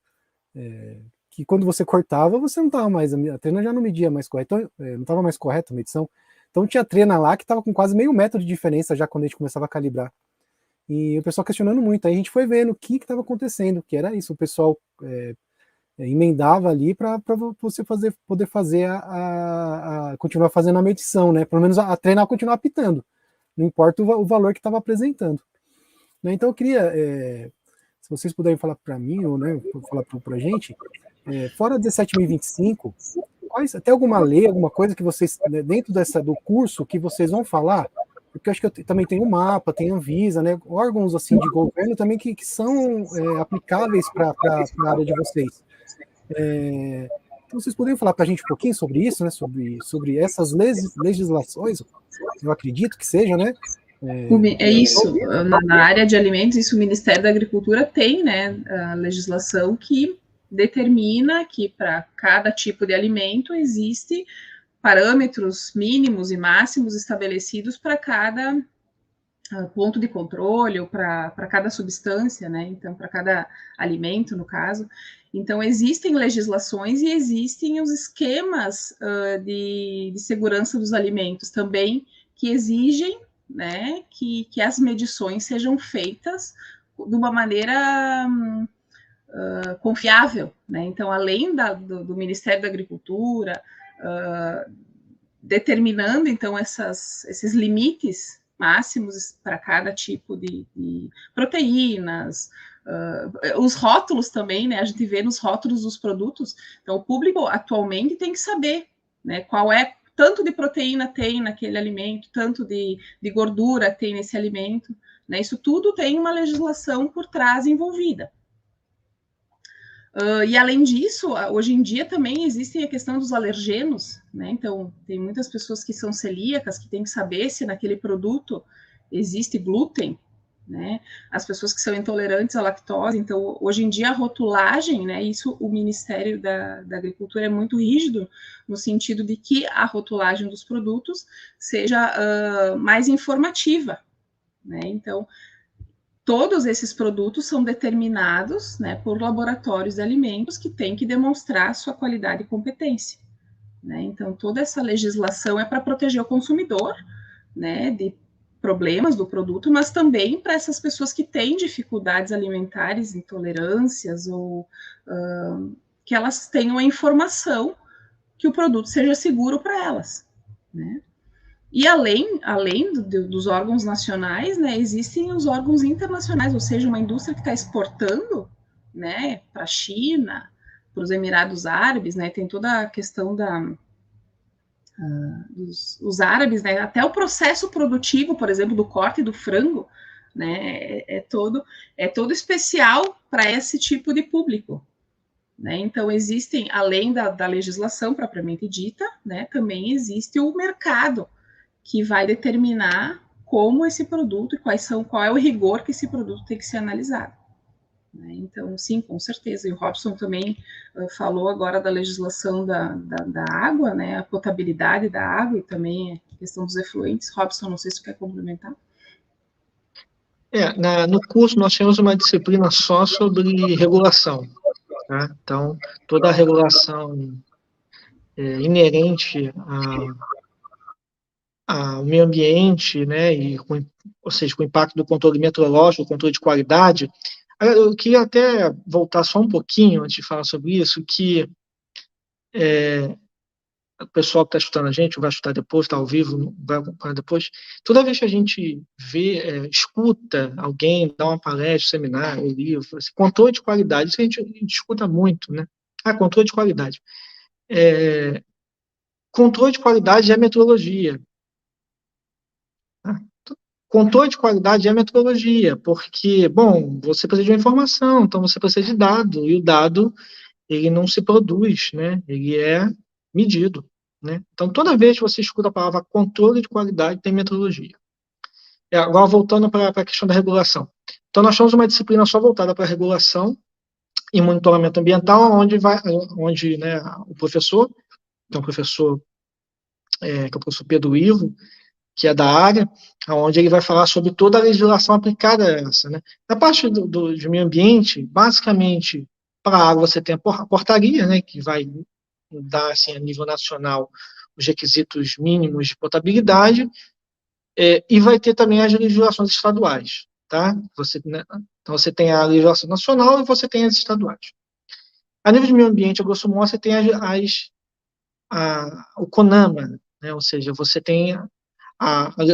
A: que quando você cortava, você não estava mais, a trena já não media mais correto, não estava mais correta a medição. Então tinha trena lá que estava com quase meio metro de diferença já quando a gente começava a calibrar. E o pessoal questionando muito, aí a gente foi vendo o que estava acontecendo, que era isso, o pessoal emendava ali para você poder fazer continuar fazendo a medição, né? Pelo menos a trena continuar apitando, não importa o valor que estava apresentando. Né? Então eu queria, se vocês puderem falar para mim, ou né, falar para a gente, fora 17.025, tem alguma lei, alguma coisa que vocês, né, dentro do curso, que vocês vão falar? Porque eu acho que também tem o MAPA, tem a Anvisa, né, órgãos assim de governo também que são aplicáveis para a área de vocês. Então vocês poderiam falar para a gente um pouquinho sobre isso, né, sobre essas legislações, eu acredito que seja, né?
B: Isso, na área de alimentos, isso o Ministério da Agricultura tem, né, a legislação que determina que para cada tipo de alimento existe parâmetros mínimos e máximos estabelecidos para cada ponto de controle ou para cada substância, né? Então, para cada alimento, no caso. Então, existem legislações e existem os esquemas de segurança dos alimentos também que exigem, né, que as medições sejam feitas de uma maneira confiável, né? Então, além do Ministério da Agricultura determinando, então, esses limites máximos para cada tipo de proteínas, os rótulos também, né? A gente vê nos rótulos dos produtos. Então, o público atualmente tem que saber, né, qual tanto de proteína tem naquele alimento, tanto de gordura tem nesse alimento, né? Isso tudo tem uma legislação por trás envolvida. E além disso, hoje em dia também existe a questão dos alergenos, né? Então, tem muitas pessoas que são celíacas, que têm que saber se naquele produto existe glúten, né? As pessoas que são intolerantes à lactose. Então, hoje em dia, a rotulagem, né? Isso o Ministério da Agricultura é muito rígido, no sentido de que a rotulagem dos produtos seja mais informativa, né? Então, todos esses produtos são determinados, né, por laboratórios de alimentos que têm que demonstrar sua qualidade e competência, né? Então, toda essa legislação é para proteger o consumidor, né, de problemas do produto, mas também para essas pessoas que têm dificuldades alimentares, intolerâncias, ou que elas tenham a informação que o produto seja seguro para elas, né? E além dos órgãos nacionais, né, existem os órgãos internacionais, ou seja, uma indústria que está exportando, né, para a China, para os Emirados Árabes, né, tem toda a questão dos árabes, né, até o processo produtivo, por exemplo, do corte do frango, né, é todo especial para esse tipo de público, né? Então, existem, além da legislação propriamente dita, né, também existe o mercado, que vai determinar como esse produto e qual é o rigor que esse produto tem que ser analisado. Né? Então, sim, com certeza. E o Robson também falou agora da legislação da água, né? A potabilidade da água e também a questão dos efluentes. Robson, não sei se você quer complementar.
C: No curso nós temos uma disciplina só sobre regulação. Tá? Então, toda a regulação inerente ao meio ambiente, né, ou seja, com o impacto do controle meteorológico, controle de qualidade. Eu queria até voltar só um pouquinho antes de falar sobre isso, que o pessoal que está escutando a gente, vai escutar depois, está ao vivo, vai acompanhar depois, toda vez que a gente escuta alguém dar uma palestra, seminário, livro, assim, controle de qualidade, isso a gente escuta muito, né? Controle de qualidade. Controle de qualidade é metodologia. Controle de qualidade é metodologia, porque, bom, você precisa de uma informação, então você precisa de dado, e o dado, ele não se produz, né? Ele é medido, né? Então, toda vez que você escuta a palavra controle de qualidade, tem metodologia. Agora, voltando para a questão da regulação. Então, nós temos uma disciplina só voltada para a regulação e monitoramento ambiental, onde né, o professor, que é o professor Pedro Ivo, que é da área, onde ele vai falar sobre toda a legislação aplicada a essa. Né? Na parte de meio ambiente, basicamente, para a água você tem a portaria, né, que vai dar, assim, a nível nacional, os requisitos mínimos de potabilidade, e vai ter também as legislações estaduais. Tá? Então, você tem a legislação nacional e você tem as estaduais. A nível de meio ambiente, a grosso modo, você tem o CONAMA, né? Ou seja, você tem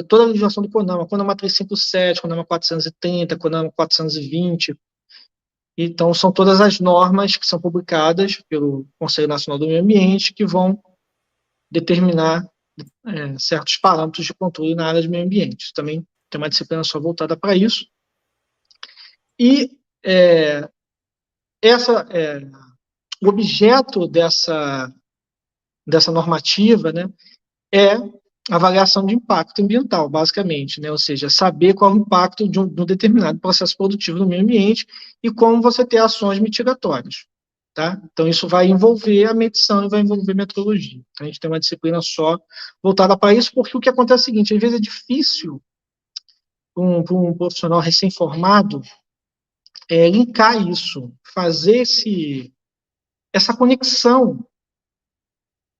C: toda a legislação do CONAMA, CONAMA 357, CONAMA 430, CONAMA 420. Então, são todas as normas que são publicadas pelo Conselho Nacional do Meio Ambiente que vão determinar certos parâmetros de controle na área de meio ambiente. Também tem uma disciplina só voltada para isso. E o objeto dessa normativa, né, é avaliação de impacto ambiental, basicamente, né? Ou seja, saber qual é o impacto de um determinado processo produtivo no meio ambiente e como você ter ações mitigatórias. Tá? Então, isso vai envolver a medição e vai envolver metodologia. Então, a gente tem uma disciplina só voltada para isso, porque o que acontece é o seguinte, às vezes é difícil para um profissional recém-formado linkar isso, fazer essa conexão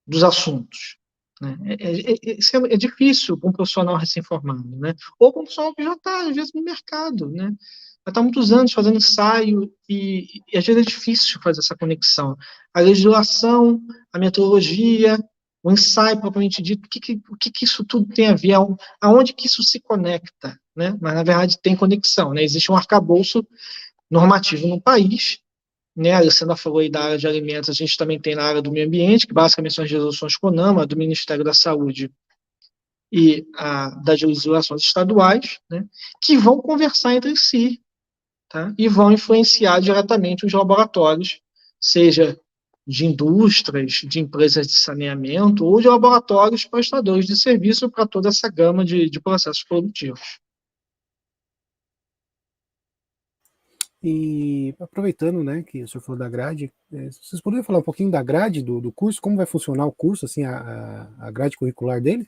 C: dos assuntos. Né? É difícil para um profissional recém-formado, né? Ou para um profissional que já está, às vezes, no mercado, né? Já está há muitos anos fazendo ensaio e às vezes é difícil fazer essa conexão. A legislação, a metodologia, o ensaio propriamente dito, o que isso tudo tem a ver, aonde que isso se conecta, né? Mas, na verdade, tem conexão, né? Existe um arcabouço normativo no país, né? A Alessandra falou aí da área de alimentos, a gente também tem na área do meio ambiente, que basicamente são as resoluções CONAMA, do Ministério da Saúde e das legislações estaduais, né? Que vão conversar entre si, tá? E vão influenciar diretamente os laboratórios, seja de indústrias, de empresas de saneamento, ou de laboratórios prestadores de serviço para toda essa gama de processos produtivos.
A: E aproveitando, né, que o senhor falou da grade, vocês poderiam falar um pouquinho da grade do curso, como vai funcionar o curso, assim, a grade curricular dele?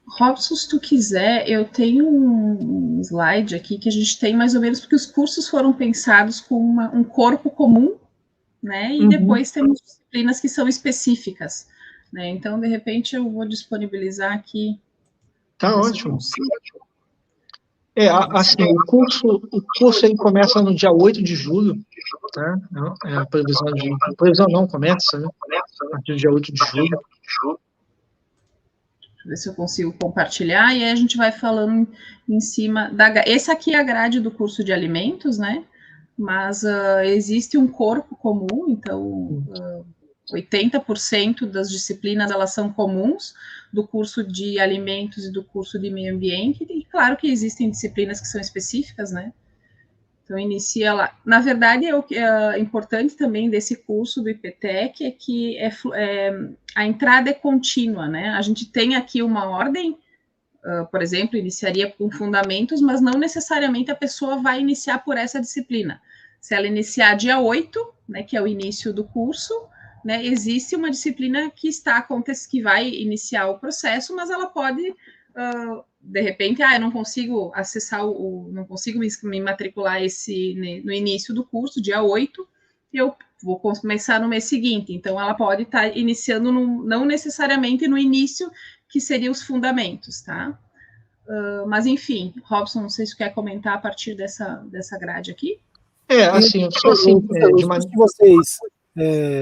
B: Robson, se tu quiser, eu tenho um slide aqui que a gente tem mais ou menos, porque os cursos foram pensados com um corpo comum, né, e depois temos disciplinas que são específicas, né, então, de repente, eu vou disponibilizar aqui.
C: Tá ótimo. Assim, o curso ele começa no dia 8 de julho, tá? A previsão não começa, né? A partir do dia 8 de julho.
B: Deixa eu ver se eu consigo compartilhar, e aí a gente vai falando em cima essa aqui é a grade do curso de alimentos, né? Mas existe um corpo comum, então 80% das disciplinas elas são comuns do curso de alimentos e do curso de meio ambiente, e claro que existem disciplinas que são específicas, né? Então, inicia lá. Na verdade, o que é importante também desse curso do IPTEC é que a entrada é contínua, né? A gente tem aqui uma ordem, por exemplo, iniciaria com fundamentos, mas não necessariamente a pessoa vai iniciar por essa disciplina. Se ela iniciar dia 8, né, que é o início do curso, né, existe uma disciplina que vai iniciar o processo, mas ela pode, de repente, eu não consigo acessar, não consigo me matricular no início do curso, dia 8, eu vou começar no mês seguinte. Então, ela pode estar iniciando, não necessariamente no início, que seriam os fundamentos, tá? Mas, enfim, Robson, não sei se você quer comentar a partir dessa grade aqui.
C: Assim, só assim,
A: de vocês,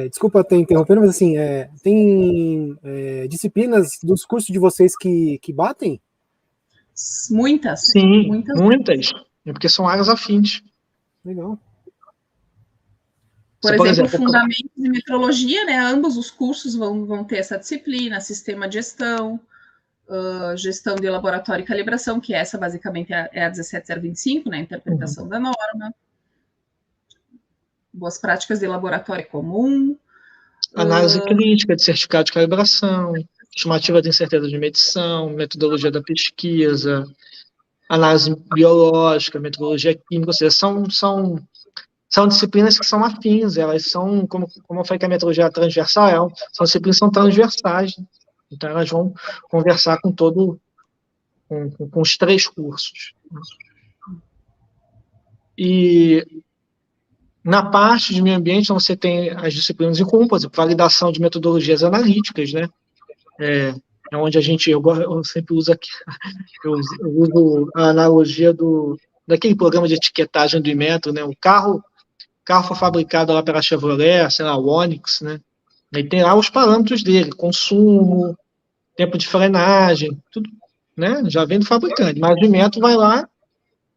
A: desculpa até interrompendo, mas assim, tem disciplinas dos cursos de vocês que batem?
B: Muitas.
C: Sim, muitas. Porque são áreas afins.
A: Legal.
B: Por exemplo, fundamentos de metrologia, né? Ambos os cursos vão ter essa disciplina, sistema de gestão, gestão de laboratório e calibração, que essa basicamente é a 17025, né? Interpretação da norma. Boas práticas de laboratório comum.
C: Análise crítica de certificado de calibração, estimativa de incerteza de medição, metodologia da pesquisa, análise biológica, metodologia química, ou seja, são disciplinas que são afins, elas são, como eu falei que a metodologia é transversal, são disciplinas que são transversais, então elas vão conversar com os 3 cursos. E na parte de meio ambiente, então, você tem as disciplinas em comum, por exemplo, validação de metodologias analíticas, né? É onde eu sempre uso aqui, eu uso a analogia daquele programa de etiquetagem do Inmetro, né? O carro foi fabricado lá pela Chevrolet, sei lá, o Onix, né? Aí tem lá os parâmetros dele, consumo, tempo de frenagem, tudo, né? Já vem do fabricante, mas o Inmetro vai lá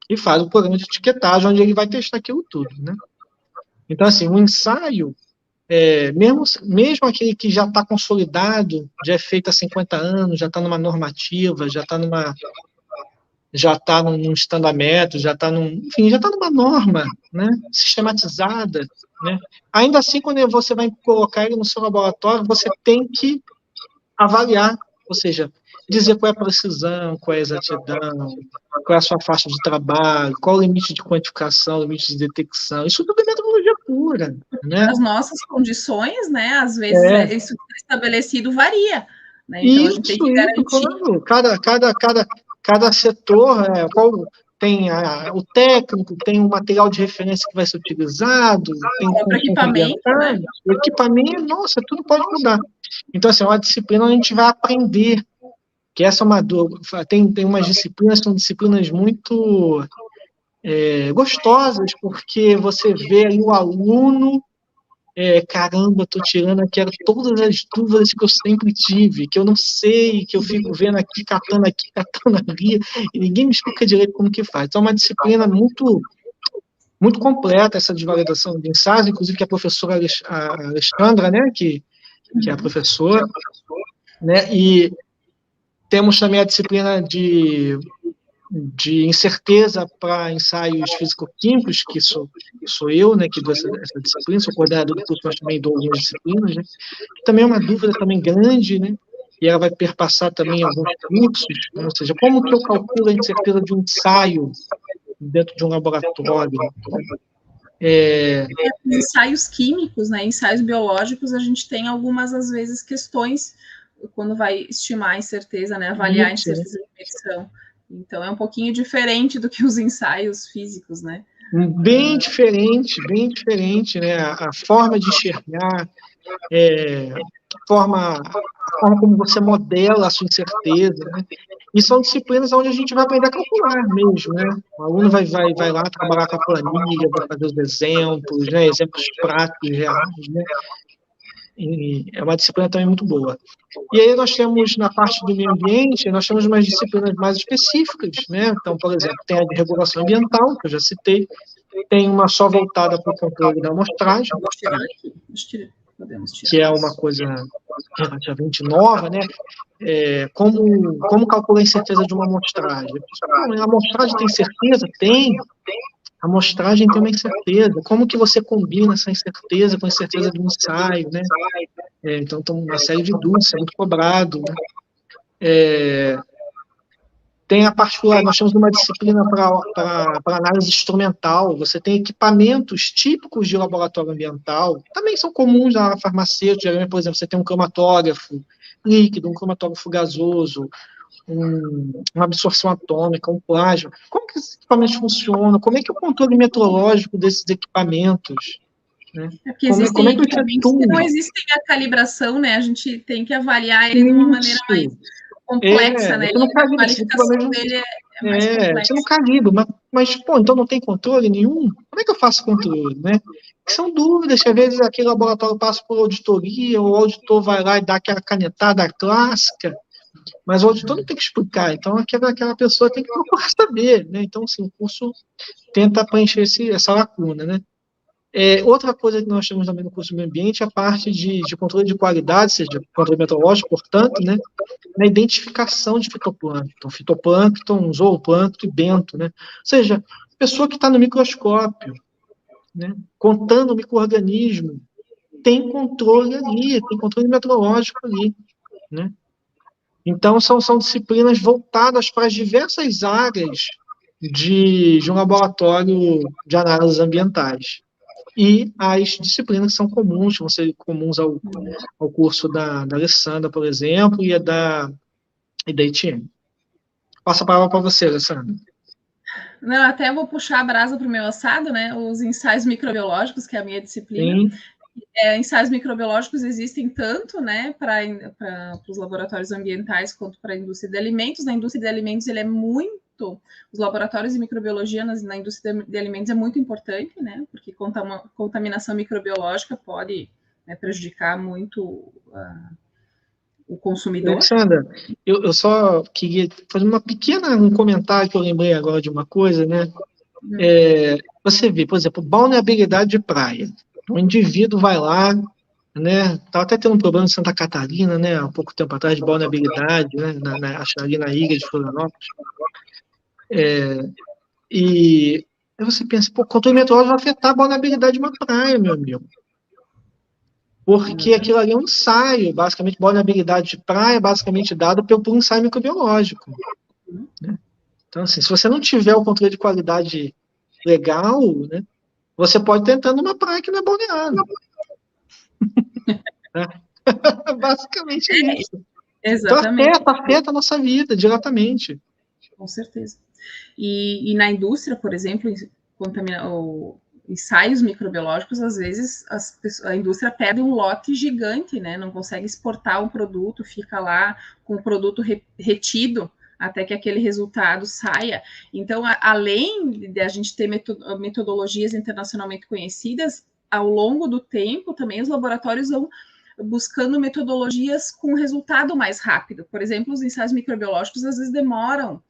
C: e faz o programa de etiquetagem, onde ele vai testar aquilo tudo, né? Então, assim, o ensaio, mesmo aquele que já está consolidado, já é feito há 50 anos, já está numa normativa, já está num standardmetro, já está numa norma, né, sistematizada, né? Ainda assim, quando você vai colocar ele no seu laboratório, você tem que avaliar, ou seja, dizer qual é a precisão, qual é a exatidão, qual é a sua faixa de trabalho, qual é o limite de quantificação, limite de detecção, isso tudo é metodologia pura, né?
B: As nossas condições, né, às vezes isso que é estabelecido varia, né? Então, a gente tem que garantir.
C: Claro. Cada setor tem o técnico, tem o material de referência que vai ser utilizado, tem
B: o equipamento, né?
C: O equipamento, nossa, tudo pode mudar. Então, assim, é uma disciplina onde a gente vai aprender, que essa é uma dúvida. Tem umas disciplinas, são disciplinas muito gostosas, porque você vê aí o aluno, caramba, estou tirando aqui todas as dúvidas que eu sempre tive, que eu não sei, que eu fico vendo aqui, catando ali, e ninguém me explica direito como que faz. Então, é uma disciplina muito, muito completa, essa de validação de ensaios, inclusive que a professora Alexandra, né, que é a professora, né, e temos também a disciplina de incerteza para ensaios físico-químicos, que sou eu, né, que dou essa disciplina, sou coordenador do curso, mas também dou algumas disciplinas, né, que também é uma dúvida também grande, né, e ela vai perpassar também alguns cursos, né, ou seja, como que eu calculo a incerteza de um ensaio dentro de um laboratório?
B: Ensaios químicos, né, ensaios biológicos, a gente tem algumas, às vezes, questões quando vai estimar a incerteza, né, avaliar a incerteza de medição. Então, é um pouquinho diferente do que os ensaios físicos, né?
C: Bem diferente, né? A forma de enxergar, a forma como você modela a sua incerteza, né? E são disciplinas onde a gente vai aprender a calcular mesmo, né? O aluno vai lá trabalhar com a planilha, vai fazer os exemplos, né? Exemplos práticos, reais, né? E é uma disciplina também muito boa. E aí nós temos, na parte do meio ambiente, nós temos umas disciplinas mais específicas, né? Então, por exemplo, tem a de regulação ambiental, que eu já citei, tem uma só voltada para o controle da amostragem, que é uma coisa relativamente nova, né? Como calcular a incerteza de uma amostragem? A amostragem tem certeza? Tem. A amostragem tem uma incerteza. Como que você combina essa incerteza com a incerteza do ensaio, né? Então, tem uma série de dúvidas, é muito cobrado, né? Tem a particular, nós temos uma disciplina para análise instrumental, você tem equipamentos típicos de laboratório ambiental, também são comuns na área farmacêutica, geralmente, por exemplo, você tem um cromatógrafo líquido, um cromatógrafo gasoso, uma absorção atômica, um plasma. Como que esses equipamentos funcionam? Como é que é o controle metrológico desses equipamentos? Né?
B: Porque existem
C: como é que
B: equipamentos que não existem a calibração, né? A gente tem que avaliar ele de uma maneira mais complexa, né? A qualificação dele é mais complexa.
C: Você não calibra, mas, pô, então não tem controle nenhum? Como é que eu faço controle, né? São dúvidas que, às vezes, aquele laboratório passa por auditoria, o auditor vai lá e dá aquela canetada clássica, mas o auditor não tem que explicar, então aquela pessoa tem que procurar saber, né? Então, assim, o curso tenta preencher essa lacuna, né? Outra coisa que nós temos também no curso de meio ambiente é a parte de controle de qualidade, ou seja, controle meteorológico, portanto, né? Na identificação de fitoplâncton, zooplâncton e bento, né? Ou seja, a pessoa que está no microscópio, né? Contando o micro-organismo, tem controle ali, tem controle meteorológico ali, né? Então, são disciplinas voltadas para as diversas áreas de um laboratório de análises ambientais. E as disciplinas que são comuns, vão ser comuns ao curso da Alessandra, por exemplo, e da Etienne. Passo a palavra para você, Alessandra.
B: Não, até vou puxar a brasa para o meu assado, né? Os ensaios microbiológicos, que é a minha disciplina. Sim. Ensaios microbiológicos existem tanto, né, para os laboratórios ambientais quanto para a indústria de alimentos. Na indústria de alimentos, ele é muito... Os laboratórios de microbiologia na indústria de alimentos é muito importante, né, porque contaminação microbiológica pode, né, prejudicar muito o consumidor.
C: Alexandra, eu só queria fazer um comentário que eu lembrei agora de uma coisa, né? Você vê, por exemplo, balneabilidade de praia. O indivíduo vai lá, né? Estava até tendo um problema em Santa Catarina, né? Há pouco tempo atrás, de balneabilidade, né? Acho ali na ilha de Florianópolis. E aí você pensa, pô, o controle meteorológico vai afetar a balneabilidade de uma praia, meu amigo. Porque aquilo ali é um ensaio, basicamente, vulnerabilidade de praia, basicamente dada por um ensaio microbiológico. Né? Então, assim, se você não tiver o controle de qualidade legal, né, você pode estar entrando numa praia que não é balneável. Basicamente é isso.
B: Exatamente.
C: Então, afeta a nossa vida diretamente.
B: Com certeza. E na indústria, por exemplo, ensaios microbiológicos, às vezes a indústria perde um lote gigante, né? Não consegue exportar um produto, fica lá com o produto retido até que aquele resultado saia. Então, além de a gente ter metodologias internacionalmente conhecidas, ao longo do tempo também os laboratórios vão buscando metodologias com resultado mais rápido. Por exemplo, os ensaios microbiológicos às vezes demoram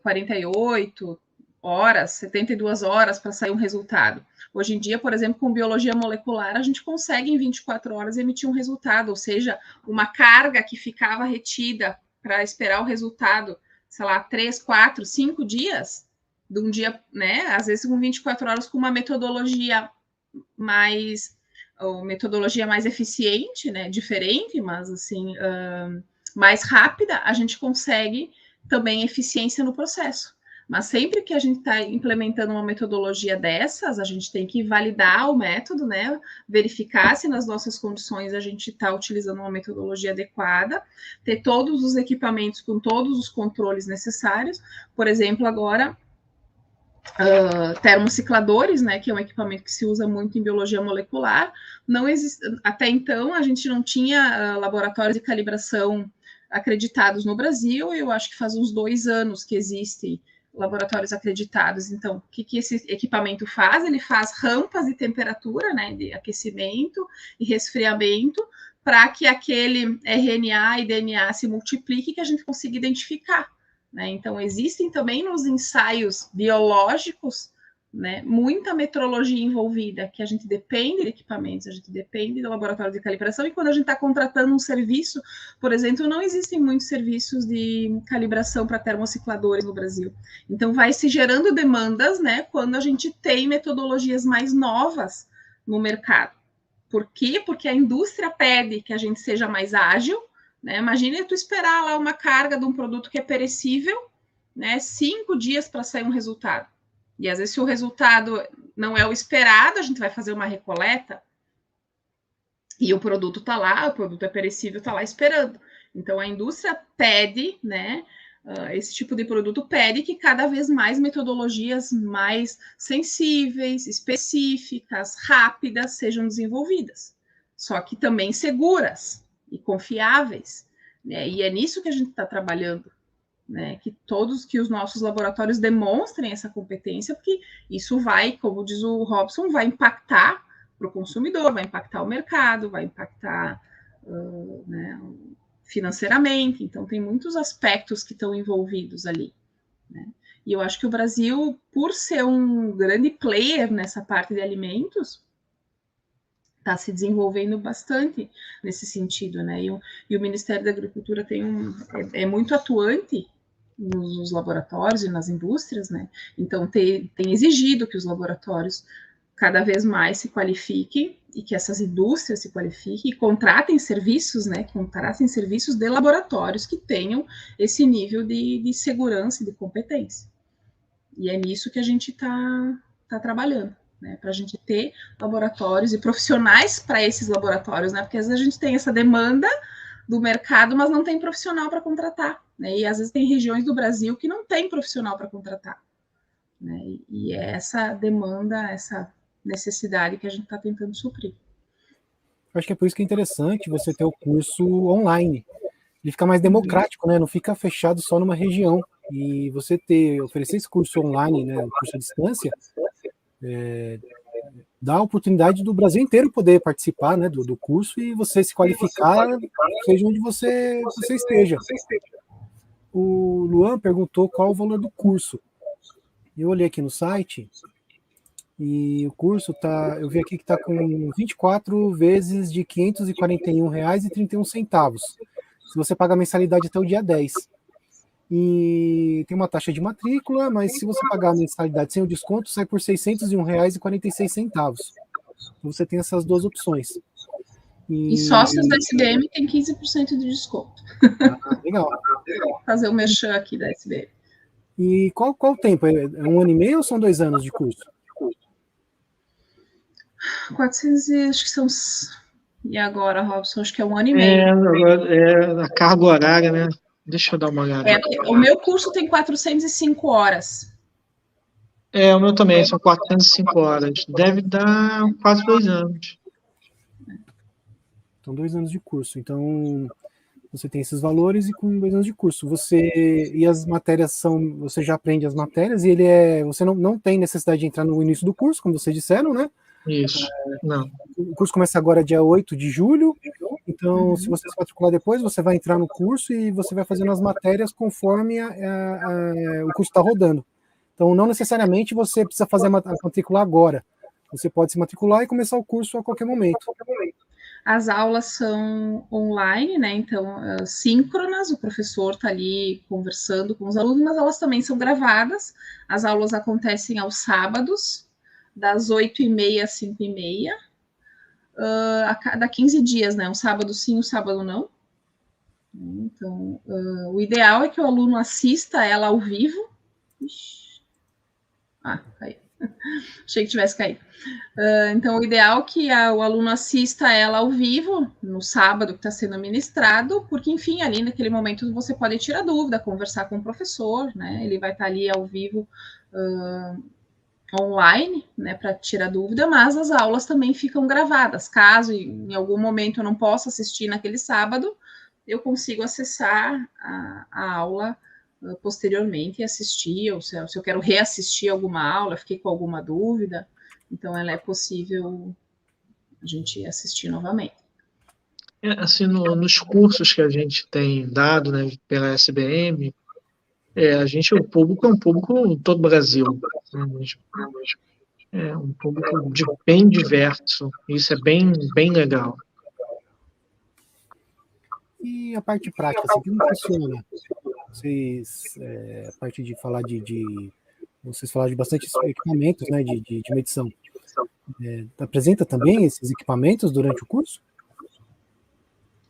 B: 48 horas, 72 horas para sair um resultado. Hoje em dia, por exemplo, com biologia molecular, a gente consegue em 24 horas emitir um resultado, ou seja, uma carga que ficava retida para esperar o resultado, sei lá, 3, 4, 5 dias, de um dia, né? Às vezes com 24 horas, com uma metodologia mais eficiente, né? Diferente, mas assim, mais rápida, a gente consegue também eficiência no processo. Mas sempre que a gente está implementando uma metodologia dessas, a gente tem que validar o método, né? Verificar se nas nossas condições a gente está utilizando uma metodologia adequada, ter todos os equipamentos com todos os controles necessários. Por exemplo, agora, termocicladores, né? Que é um equipamento que se usa muito em biologia molecular. Não existe, até então, a gente não tinha laboratórios de calibração acreditados no Brasil. Eu acho que faz uns 2 anos que existem laboratórios acreditados. Então, o que esse equipamento faz? Ele faz rampas de temperatura, né, de aquecimento e resfriamento, para que aquele RNA e DNA se multiplique, que a gente consiga identificar. Né? Então, existem também nos ensaios biológicos né? Muita metrologia envolvida, que a gente depende de equipamentos, a gente depende do laboratório de calibração, e quando a gente está contratando um serviço, por exemplo, não existem muitos serviços de calibração para termocicladores no Brasil. Então, vai se gerando demandas, né, quando a gente tem metodologias mais novas no mercado. Por quê? Porque a indústria pede que a gente seja mais ágil, né? Imagina tu esperar lá uma carga de um produto que é perecível, né, 5 dias para sair um resultado. E às vezes, se o resultado não é o esperado, a gente vai fazer uma recoleta e o produto está lá, o produto é perecível, está lá esperando. Então, a indústria pede, né, esse tipo de produto pede que cada vez mais metodologias mais sensíveis, específicas, rápidas sejam desenvolvidas. Só que também seguras e confiáveis, né? E é nisso que a gente está trabalhando. Né, que os nossos laboratórios demonstrem essa competência, porque isso vai, como diz o Robson, vai impactar para o consumidor, vai impactar o mercado, vai impactar né, financeiramente. Então, tem muitos aspectos que estão envolvidos ali. Né? E eu acho que o Brasil, por ser um grande player nessa parte de alimentos, está se desenvolvendo bastante nesse sentido. Né? E o Ministério da Agricultura é muito atuante nos laboratórios e nas indústrias, né? Então, tem exigido que os laboratórios cada vez mais se qualifiquem e que essas indústrias se qualifiquem e contratem serviços, né? Contratem serviços de laboratórios que tenham esse nível de segurança e de competência. E é nisso que a gente está trabalhando, né? Para a gente ter laboratórios e profissionais para esses laboratórios, né? Porque às vezes a gente tem essa demanda do mercado, mas não tem profissional para contratar, né? E às vezes tem regiões do Brasil que não tem profissional para contratar, né? E é essa demanda, essa necessidade que a gente está tentando suprir.
A: Acho que é por isso que é interessante você ter o curso online. Ele fica mais democrático, né? Não fica fechado só numa região. E você oferecer esse curso online, né? O curso à distância, dá a oportunidade do Brasil inteiro poder participar, né, do curso e você se qualificar, seja onde você esteja. O Luan perguntou qual o valor do curso. Eu olhei aqui no site e o curso eu vi aqui que está com 24 vezes de R$ 541,31. Se você pagar a mensalidade até o dia 10. E tem uma taxa de matrícula, mas se você pagar a mensalidade sem o desconto, sai por R$ 601,46. Então você tem essas duas opções.
B: E sócios da SBM tem 15% de desconto.
A: Legal.
B: Vou fazer o merchan aqui da SBM.
A: E qual o tempo? É 1 ano e meio ou são 2 anos de curso?
B: 400 acho que são... E agora, Robson, acho que é 1 ano e meio.
C: A carga horária, né? Deixa eu dar uma olhada.
B: O meu curso tem 405 horas.
C: O meu também, são 405 horas. Deve dar quase 2 anos.
A: Então, 2 anos de curso. Então, você tem esses valores e com 2 anos de curso. E as matérias você já aprende as matérias e você não tem necessidade de entrar no início do curso, como vocês disseram, né?
C: Isso, não.
A: O curso começa agora dia 8 de julho, então se você se matricular depois, você vai entrar no curso e você vai fazendo as matérias conforme o curso está rodando. Então, não necessariamente você precisa fazer a matrícula agora. Você pode se matricular e começar o curso a qualquer momento.
B: As aulas são online, né? Então, síncronas, o professor está ali conversando com os alunos, mas elas também são gravadas. As aulas acontecem aos sábados, das 8h30 às 5h30, a cada 15 dias, né? Um sábado sim, um sábado não. Então, o ideal é que o aluno assista ela ao vivo. Caiu. Achei que tivesse caído. Então, o ideal é que o aluno assista ela ao vivo, no sábado que está sendo ministrado, porque, enfim, ali naquele momento você pode tirar dúvida, conversar com o professor, né? Ele vai estar ali ao vivo, online, né, para tirar dúvida, mas as aulas também ficam gravadas. Caso em algum momento eu não possa assistir naquele sábado, eu consigo acessar a aula posteriormente e assistir, ou se eu quero reassistir alguma aula, fiquei com alguma dúvida, então ela é possível a gente assistir novamente.
C: Assim, nos cursos que a gente tem dado, né, pela SBM, o público é um público todo o Brasil. É um público bem diverso. Isso é bem, bem legal.
A: E a parte prática, assim, como funciona? Vocês, a parte de falar vocês falaram de bastante equipamentos, né, de medição. Apresenta também esses equipamentos durante o curso?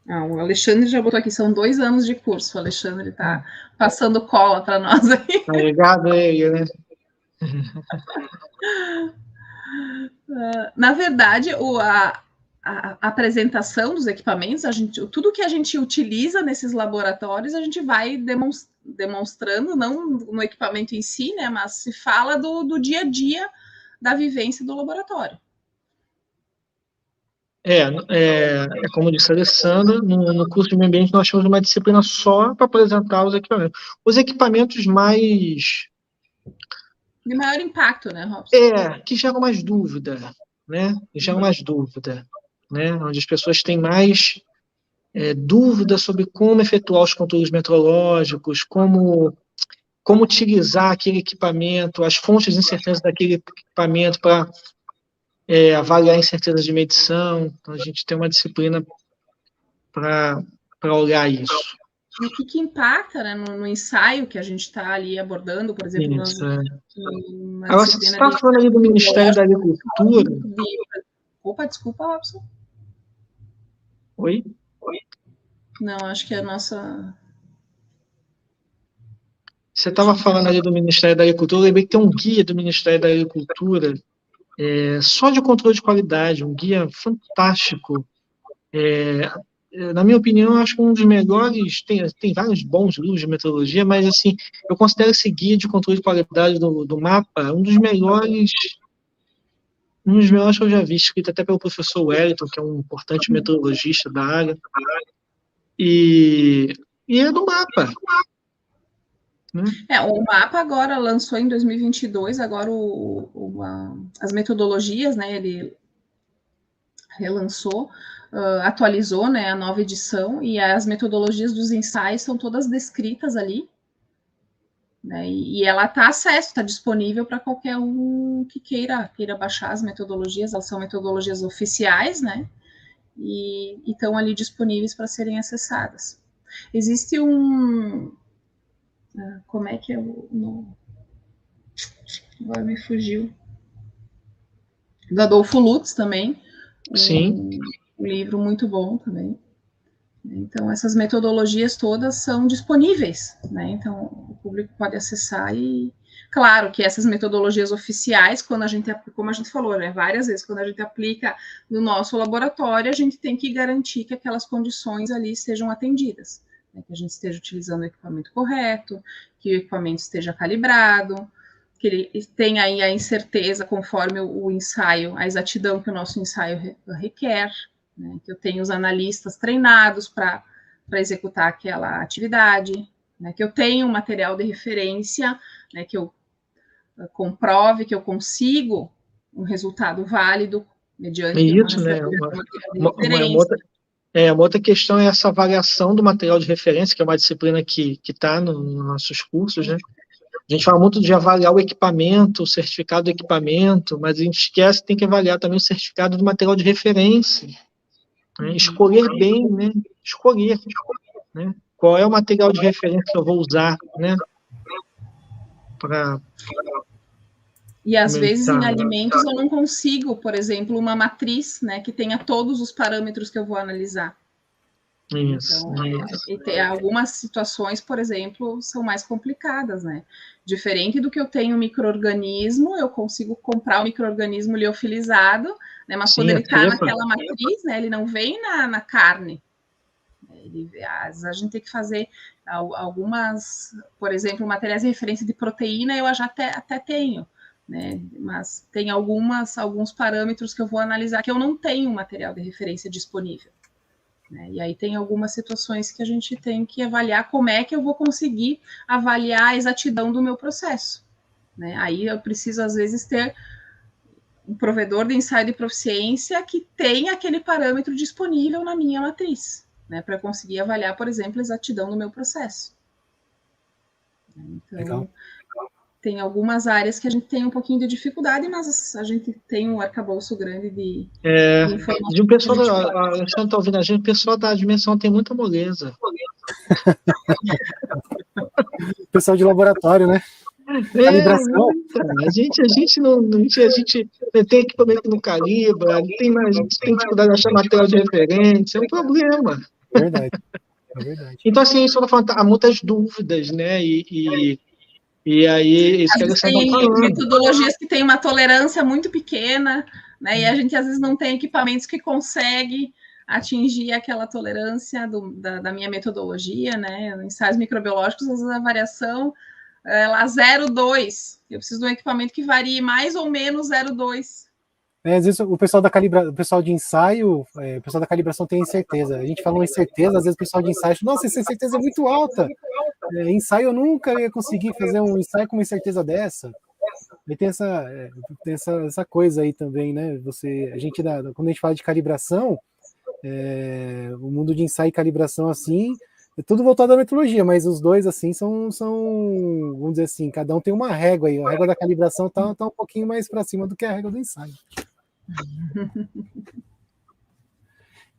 B: O Alexandre já botou aqui, são 2 anos de curso. O Alexandre está passando cola para nós aí.
C: Tá ligado aí, né?
B: Na verdade, a apresentação dos equipamentos, tudo que a gente utiliza nesses laboratórios, a gente vai demonstrando, não no equipamento em si, né, mas se fala do dia a dia da vivência do laboratório.
C: Como disse a Alessandra, no curso de meio ambiente nós temos uma disciplina só para apresentar os equipamentos. Os equipamentos mais...
B: De maior impacto, né, Robson?
C: Que geram mais dúvida, né? Onde as pessoas têm mais dúvida sobre como efetuar os controles metrológicos, como utilizar aquele equipamento, as fontes de incerteza daquele equipamento para avaliar a incerteza de medição. Então, a gente tem uma disciplina para olhar isso.
B: E o que impacta, né, no ensaio que a gente está ali abordando, por exemplo,
C: Agora, você está falando ali do Ministério da Agricultura.
B: Opa, desculpa, Robson.
C: Oi?
B: Não, acho que é a nossa...
C: Você estava falando ali do Ministério da Agricultura, eu lembrei que tem um guia do Ministério da Agricultura só de controle de qualidade, um guia fantástico. Na minha opinião, eu acho que um dos melhores, tem vários bons livros de metrologia, mas assim, eu considero esse guia de controle de qualidade do MAPA um dos melhores que eu já vi, escrito até pelo professor Wellington, que é um importante metrologista da área, e é do MAPA.
B: O MAPA agora lançou em 2022, agora as metodologias, né, ele relançou, atualizou, né, a nova edição, e as metodologias dos ensaios são todas descritas ali, né, e ela está disponível para qualquer um que queira baixar as metodologias. Elas são metodologias oficiais, né, e estão ali disponíveis para serem acessadas. Existe como é que é agora me fugiu. Do Adolfo Lutz também.
C: Sim.
B: Um livro muito bom também. Então, essas metodologias todas são disponíveis, né? Então, o público pode acessar e... Claro que essas metodologias oficiais, como a gente falou, né, várias vezes, quando a gente aplica no nosso laboratório, a gente tem que garantir que aquelas condições ali sejam atendidas, né, que a gente esteja utilizando o equipamento correto, que o equipamento esteja calibrado, que ele tenha aí a incerteza conforme o ensaio, a exatidão que o nosso ensaio requer, né, que eu tenha os analistas treinados para executar aquela atividade, né, que eu tenha um material de referência, né, que eu comprove que eu consigo um resultado válido mediante
C: isso, né? Uma outra questão é essa avaliação do material de referência, que é uma disciplina que está nos nossos cursos, né? A gente fala muito de avaliar o equipamento, o certificado do equipamento, mas a gente esquece que tem que avaliar também o certificado do material de referência. Né? Escolher bem, né? Escolher, né? Qual é o material de referência que eu vou usar, né?
B: E às vezes em alimentos eu não consigo, por exemplo, uma matriz, né, que tenha todos os parâmetros que eu vou analisar.
C: Isso.
B: Então, algumas situações, por exemplo, são mais complicadas, né? Diferente do que eu tenho um micro-organismo, eu consigo comprar o micro-organismo liofilizado, né? Mas quando ele está naquela matriz, né, ele não vem na carne. Às vezes a gente tem que fazer algumas, por exemplo, materiais de referência de proteína, eu já até tenho, né? Mas tem alguns parâmetros que eu vou analisar que eu não tenho material de referência disponível. Né? E aí tem algumas situações que a gente tem que avaliar como é que eu vou conseguir avaliar a exatidão do meu processo. Né? Aí eu preciso, às vezes, ter um provedor de ensaio de proficiência que tenha aquele parâmetro disponível na minha matriz, né? Para conseguir avaliar, por exemplo, a exatidão do meu processo. Então,
A: legal.
B: tem algumas áreas que a gente tem um pouquinho de dificuldade, mas a gente tem um arcabouço grande de informações.
C: De um pessoal, a Alexandre está ouvindo a gente, o pessoal da dimensão tem muita moleza.
A: Pessoal de laboratório, né? Calibração.
C: A gente tem equipamento que não calibra, a gente tem dificuldade de achar material de referência, é um problema.
A: É verdade.
C: Então, assim, isso há muitas dúvidas, né? E aí, isso que eles estão falando.
B: Metodologias que têm uma tolerância muito pequena, né? E a gente às vezes não tem equipamentos que conseguem atingir aquela tolerância da minha metodologia, né? Ensaios microbiológicos, às vezes a variação lá 0,2. Eu preciso de um equipamento que varie mais ou menos 0,2.
A: Às vezes o pessoal o pessoal de ensaio, o pessoal da calibração tem incerteza. A gente falou incerteza, às vezes o pessoal de ensaio, nossa, essa incerteza é muito alta. Ensaio eu nunca ia conseguir fazer um ensaio com uma incerteza dessa. E tem essa coisa aí também, né? Quando a gente fala de calibração, o mundo de ensaio e calibração assim, é tudo voltado à metodologia, mas os dois assim são, vamos dizer assim, cada um tem uma régua aí. A régua da calibração tá um pouquinho mais para cima do que a régua do ensaio.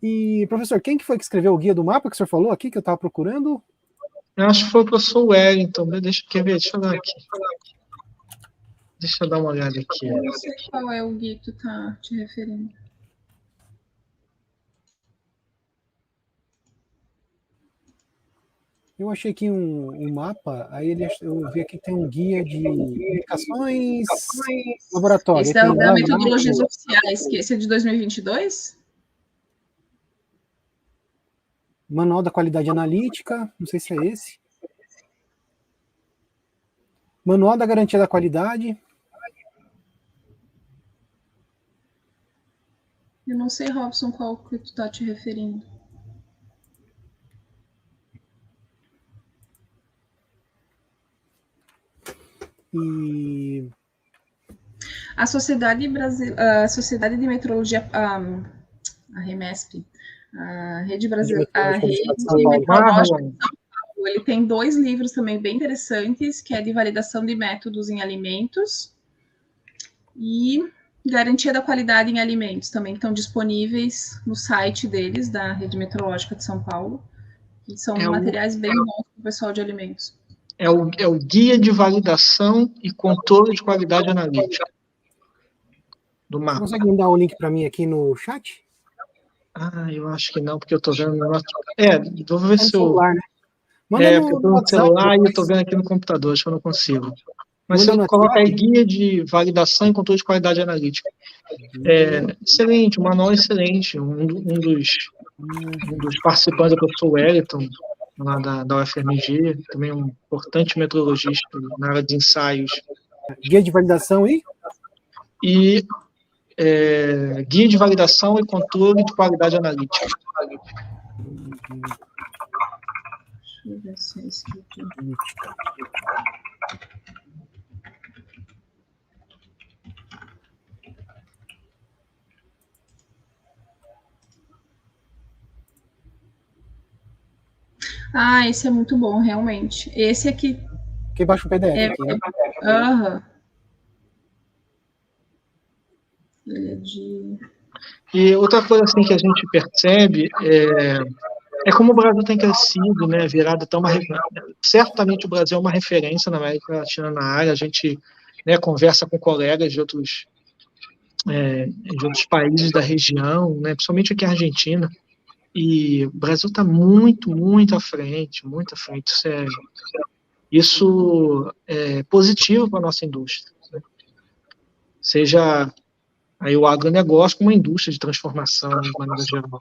A: E, professor, quem que foi que escreveu o guia do mapa que o senhor falou aqui, que eu estava procurando?
C: Eu acho que foi o professor Wellington. Deixa eu dar aqui. Deixa eu dar uma olhada aqui.
B: Eu não sei qual é o guia que tu está te referindo.
A: Eu achei aqui um mapa, aí eu vi aqui que tem um guia de publicações laboratório.
B: Esse é o da Metodologias Oficiais, que esse é de 2022?
A: Manual da Qualidade Analítica, não sei se é esse. Manual da Garantia da Qualidade.
B: Eu não sei, Robson, qual que tu está te referindo.
A: E
B: a Sociedade de Metrologia, a REMESP, a Rede Metrológica de São Paulo, ele tem 2 livros também bem interessantes, que é de validação de métodos em alimentos e garantia da qualidade em alimentos, também estão disponíveis no site deles, da Rede Metrológica de São Paulo, que são materiais bem bons para o pessoal de alimentos.
C: É o Guia de Validação e Controle de Qualidade Analítica do mapa.
A: Você consegue mandar o link para mim aqui no chat?
C: Eu acho que não, porque eu estou vendo no nosso... vou ver se eu...
A: celular, né?
C: Porque eu estou no celular e eu estou vendo aqui no computador, acho que eu não consigo. Mas você coloca aí Guia de Validação e Controle de Qualidade Analítica. Excelente, o manual é excelente. Um dos participantes é o professor Wellington, lá da UFMG, também um importante metrologista na área de ensaios.
A: Guia de validação e
C: Guia de Validação e Controle de Qualidade Analítica.
B: Deixa eu ver se é isso aqui. Esse é muito bom, realmente. Esse aqui.
A: Que baixa o PDF aqui, né?
B: Ele é de...
C: E outra coisa assim que a gente percebe é como o Brasil tem crescido, né? Virado tão certamente o Brasil é uma referência na América Latina na área. A gente, né, conversa com colegas de outros países da região, né? Principalmente aqui na Argentina. E o Brasil está muito, muito à frente, muito à frente. Isso é positivo para a nossa indústria, né? Seja aí o agronegócio como uma indústria de transformação de maneira geral.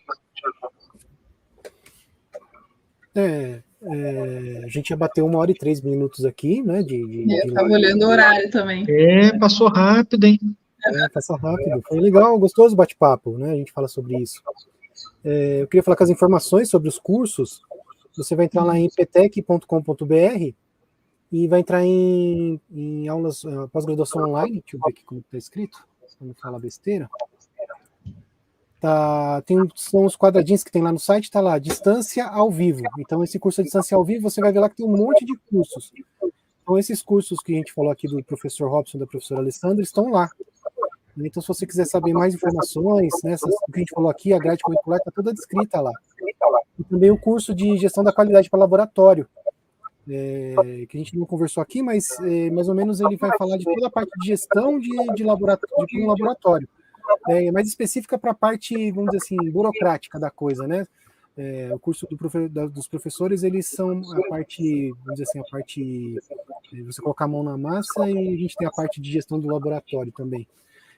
A: A gente já bateu 1h03 aqui, né?
B: Eu estava olhando o horário também.
C: Passou rápido, hein?
A: Passou rápido. Foi legal, gostoso o bate-papo, né? A gente fala sobre isso. Eu queria falar com as informações sobre os cursos. Você vai entrar lá em petec.com.br e vai entrar em aulas pós-graduação online. Deixa eu ver aqui como está escrito, para não falar besteira. São os quadradinhos que tem lá no site, está lá, distância ao vivo. Então, esse curso é distância ao vivo, você vai ver lá que tem um monte de cursos. Então, esses cursos que a gente falou aqui do professor Robson e da professora Alessandra estão lá. Então, se você quiser saber mais informações, né, o que a gente falou aqui, a grade curricular está toda descrita lá. E também o curso de gestão da qualidade para laboratório, que a gente não conversou aqui, mas mais ou menos ele vai falar de toda a parte de gestão de um laboratório. Mais específica para a parte, vamos dizer assim, burocrática da coisa, né? O curso dos professores, eles são a parte, vamos dizer assim, a parte de você colocar a mão na massa, e a gente tem a parte de gestão do laboratório também.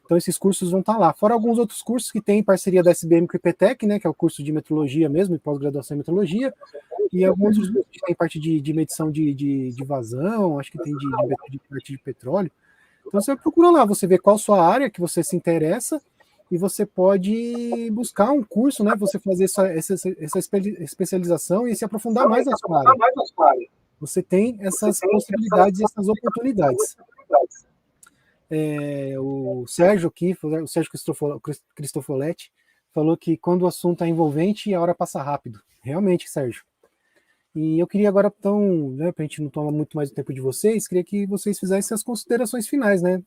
A: Então, esses cursos vão estar lá. Fora alguns outros cursos que tem em parceria da SBM com o IPTEC, né, que é o curso de metrologia mesmo, e pós-graduação em metrologia, e alguns outros cursos que tem parte de medição de vazão, acho que tem de parte de petróleo. Então, você procura lá, você vê qual a sua área que você se interessa, e você pode buscar um curso, né, você fazer essa especialização e se aprofundar mais na sua área. Você tem essas possibilidades e essas oportunidades. O Sérgio aqui, o Sérgio Cristofoletti, falou que quando o assunto é envolvente, a hora passa rápido. Realmente, Sérgio. E eu queria agora, então, né, para a gente não tomar muito mais o tempo de vocês, queria que vocês fizessem as considerações finais, né?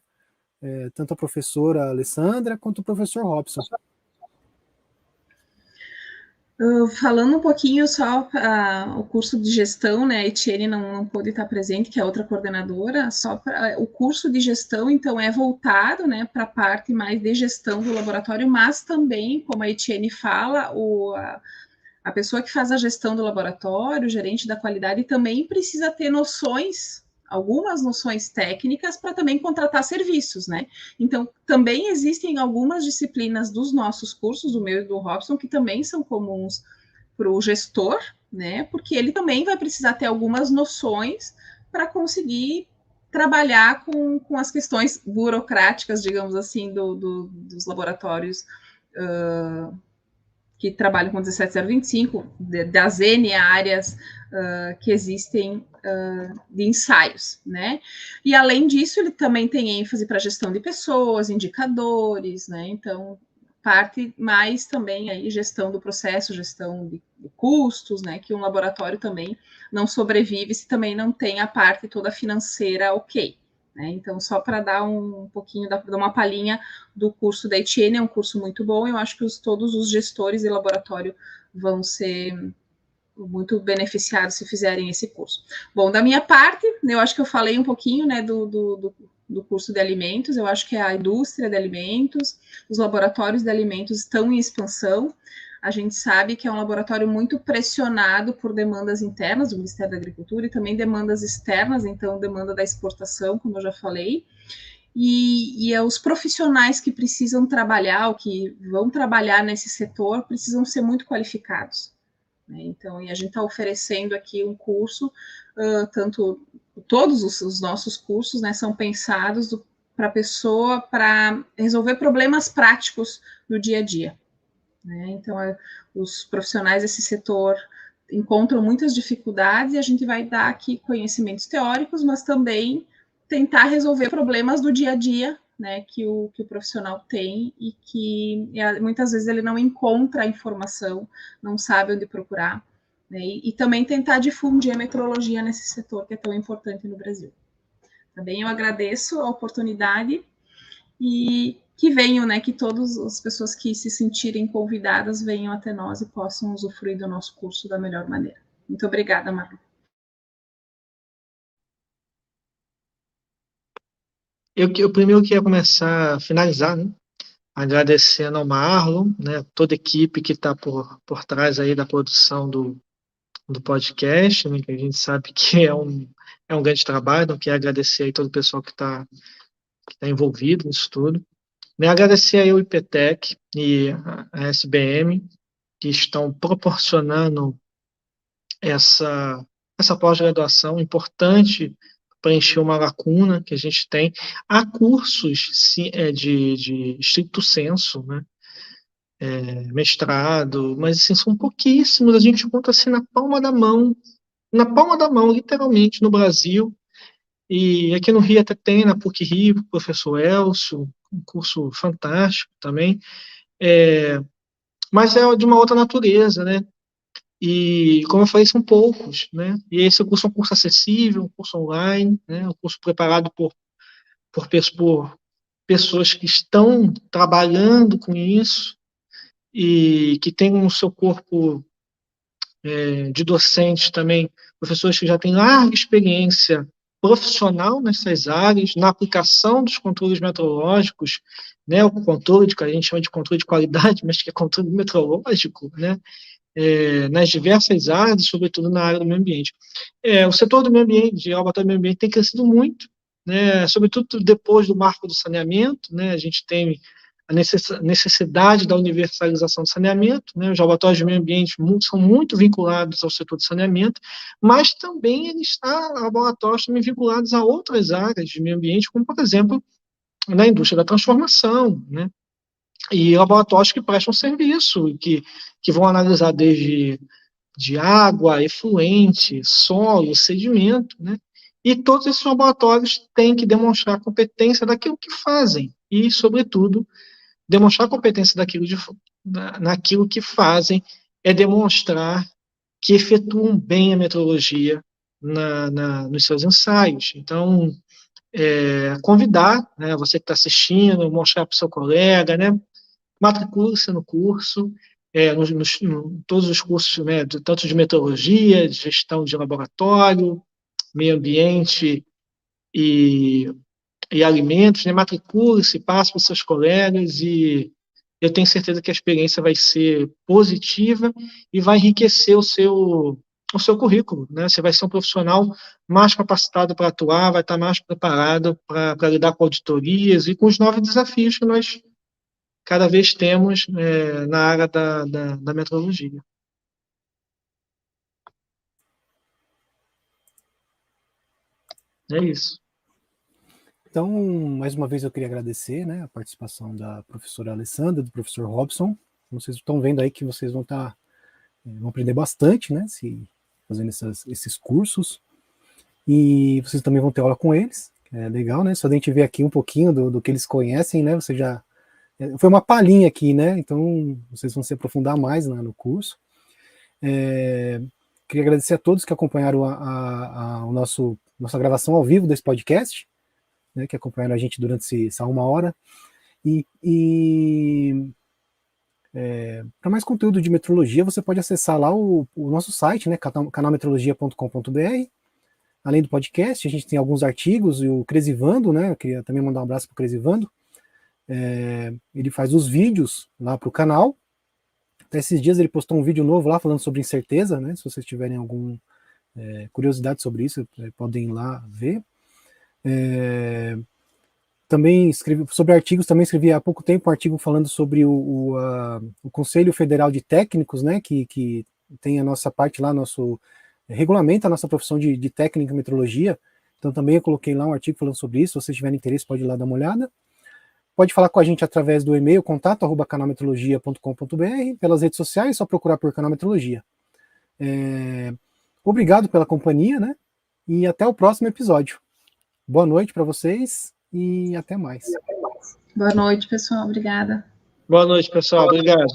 A: Tanto a professora Alessandra quanto o professor Robson.
B: Falando um pouquinho só o curso de gestão, né, a Etienne não pôde estar presente, que é outra coordenadora, só o curso de gestão, então, é voltado, né, para a parte mais de gestão do laboratório, mas também, como a Etienne fala, a pessoa que faz a gestão do laboratório, o gerente da qualidade, também precisa ter algumas noções técnicas para também contratar serviços, né? Então, também existem algumas disciplinas dos nossos cursos, do meu e do Robson, que também são comuns para o gestor, né? Porque ele também vai precisar ter algumas noções para conseguir trabalhar com as questões burocráticas, digamos assim, dos laboratórios que trabalham com 17025, das N áreas que existem de ensaios, né? E além disso, ele também tem ênfase para gestão de pessoas, indicadores, né? Então, parte mais também aí gestão do processo, gestão de custos, né? Que um laboratório também não sobrevive se também não tem a parte toda financeira ok. Né? Então, só para dar um pouquinho, dar uma palhinha do curso da Etienne, é um curso muito bom, eu acho que todos os gestores de laboratório vão ser muito beneficiados se fizerem esse curso. Bom, da minha parte, eu acho que eu falei um pouquinho, né, do curso de alimentos, eu acho que a indústria de alimentos, os laboratórios de alimentos estão em expansão. A gente sabe que é um laboratório muito pressionado por demandas internas do Ministério da Agricultura e também demandas externas, então demanda da exportação, como eu já falei, e os profissionais que precisam trabalhar, ou que vão trabalhar nesse setor, precisam ser muito qualificados. Né? Então, e a gente está oferecendo aqui um curso, todos os nossos cursos, né, são pensados para a pessoa, para resolver problemas práticos do dia a dia. Né? Então, os profissionais desse setor encontram muitas dificuldades e a gente vai dar aqui conhecimentos teóricos, mas também tentar resolver problemas do dia a dia, né, que o profissional tem e que muitas vezes ele não encontra a informação, não sabe onde procurar, né, e também tentar difundir a metrologia nesse setor que é tão importante no Brasil. Também eu agradeço a oportunidade e que venham, né, que todas as pessoas que se sentirem convidadas venham até nós e possam usufruir do nosso curso da melhor maneira. Muito obrigada, Marlon.
C: Eu primeiro queria começar a finalizar, né, agradecendo ao Marlon, né, toda a equipe que está por trás aí da produção do podcast, né, que a gente sabe que é um grande trabalho, então quero agradecer aí todo o pessoal que tá envolvido nisso tudo. Me agradecer aí ao IPTEC e a SBM, que estão proporcionando essa pós-graduação importante, preencher uma lacuna que a gente tem. Há cursos de estricto senso, né? Mestrado, mas assim, são pouquíssimos, a gente conta assim na palma da mão, literalmente, no Brasil. E aqui no Rio até tem, na PUC-Rio, o professor Elcio, um curso fantástico também, mas é de uma outra natureza, né? E, como eu falei, são poucos, né? E esse curso é um curso acessível, um curso online, né? Um curso preparado por pessoas que estão trabalhando com isso e que têm no seu corpo de docentes também, professores que já têm larga experiência profissional nessas áreas, na aplicação dos controles metrológicos, né, o controle que a gente chama de controle de qualidade, mas que é controle metrológico, né, nas diversas áreas, sobretudo na área do meio ambiente. O setor do meio ambiente, de laboratório do meio ambiente, tem crescido muito, né, sobretudo depois do marco do saneamento, né, a gente tem a necessidade da universalização do saneamento, né, os laboratórios de meio ambiente são muito vinculados ao setor de saneamento, mas também laboratórios também vinculados a outras áreas de meio ambiente, como, por exemplo, na indústria da transformação, né, e laboratórios que prestam serviço, que vão analisar desde de água, efluente, solo, sedimento, né? E todos esses laboratórios têm que demonstrar competência daquilo que fazem e, sobretudo, demonstrar competência naquilo que fazem é demonstrar que efetuam bem a metrologia nos seus ensaios. Então, convidar, né, você que está assistindo, mostrar para o seu colega, né, matricule-se no curso, todos os cursos, né, tanto de metrologia, de gestão de laboratório, meio ambiente e alimentos, né, matricule-se, passe para os seus colegas e eu tenho certeza que a experiência vai ser positiva e vai enriquecer o seu currículo, né? Você vai ser um profissional mais capacitado para atuar, vai estar mais preparado para lidar com auditorias e com os novos desafios que nós cada vez temos na área da metrologia. É isso.
A: Então, mais uma vez eu queria agradecer, né, a participação da professora Alessandra, do professor Robson. Vocês estão vendo aí que vocês vão aprender bastante, né, fazendo esses cursos. E vocês também vão ter aula com eles, é legal, né? Só a gente ver aqui um pouquinho do que eles conhecem, né? Você já foi uma palhinha aqui, né? Então vocês vão se aprofundar mais no curso. Queria agradecer a todos que acompanharam nossa gravação ao vivo desse podcast, né? Que acompanharam a gente durante essa 1 hora. Para mais conteúdo de metrologia, você pode acessar lá o nosso site, né? canalmetrologia.com.br. Além do podcast, a gente tem alguns artigos, e o Cresivando, né? Eu queria também mandar um abraço para o Cresivando. Ele faz os vídeos lá para o canal. Até esses dias ele postou um vídeo novo lá falando sobre incerteza, né? Se vocês tiverem alguma curiosidade sobre isso, podem ir lá ver. Também sobre artigos, também escrevi há pouco tempo um artigo falando sobre o Conselho Federal de Técnicos, né? Que tem a nossa parte lá, regulamenta a nossa profissão de técnica em metrologia. Então também eu coloquei lá um artigo falando sobre isso. Se vocês tiverem interesse, pode ir lá dar uma olhada. Pode falar com a gente através do e-mail contato@canalmetrologia.com.br, pelas redes sociais, só procurar por Canal Metrologia. Obrigado pela companhia, né? E até o próximo episódio. Boa noite para vocês e até mais.
B: Boa noite, pessoal. Obrigada.
C: Boa noite, pessoal. Obrigado.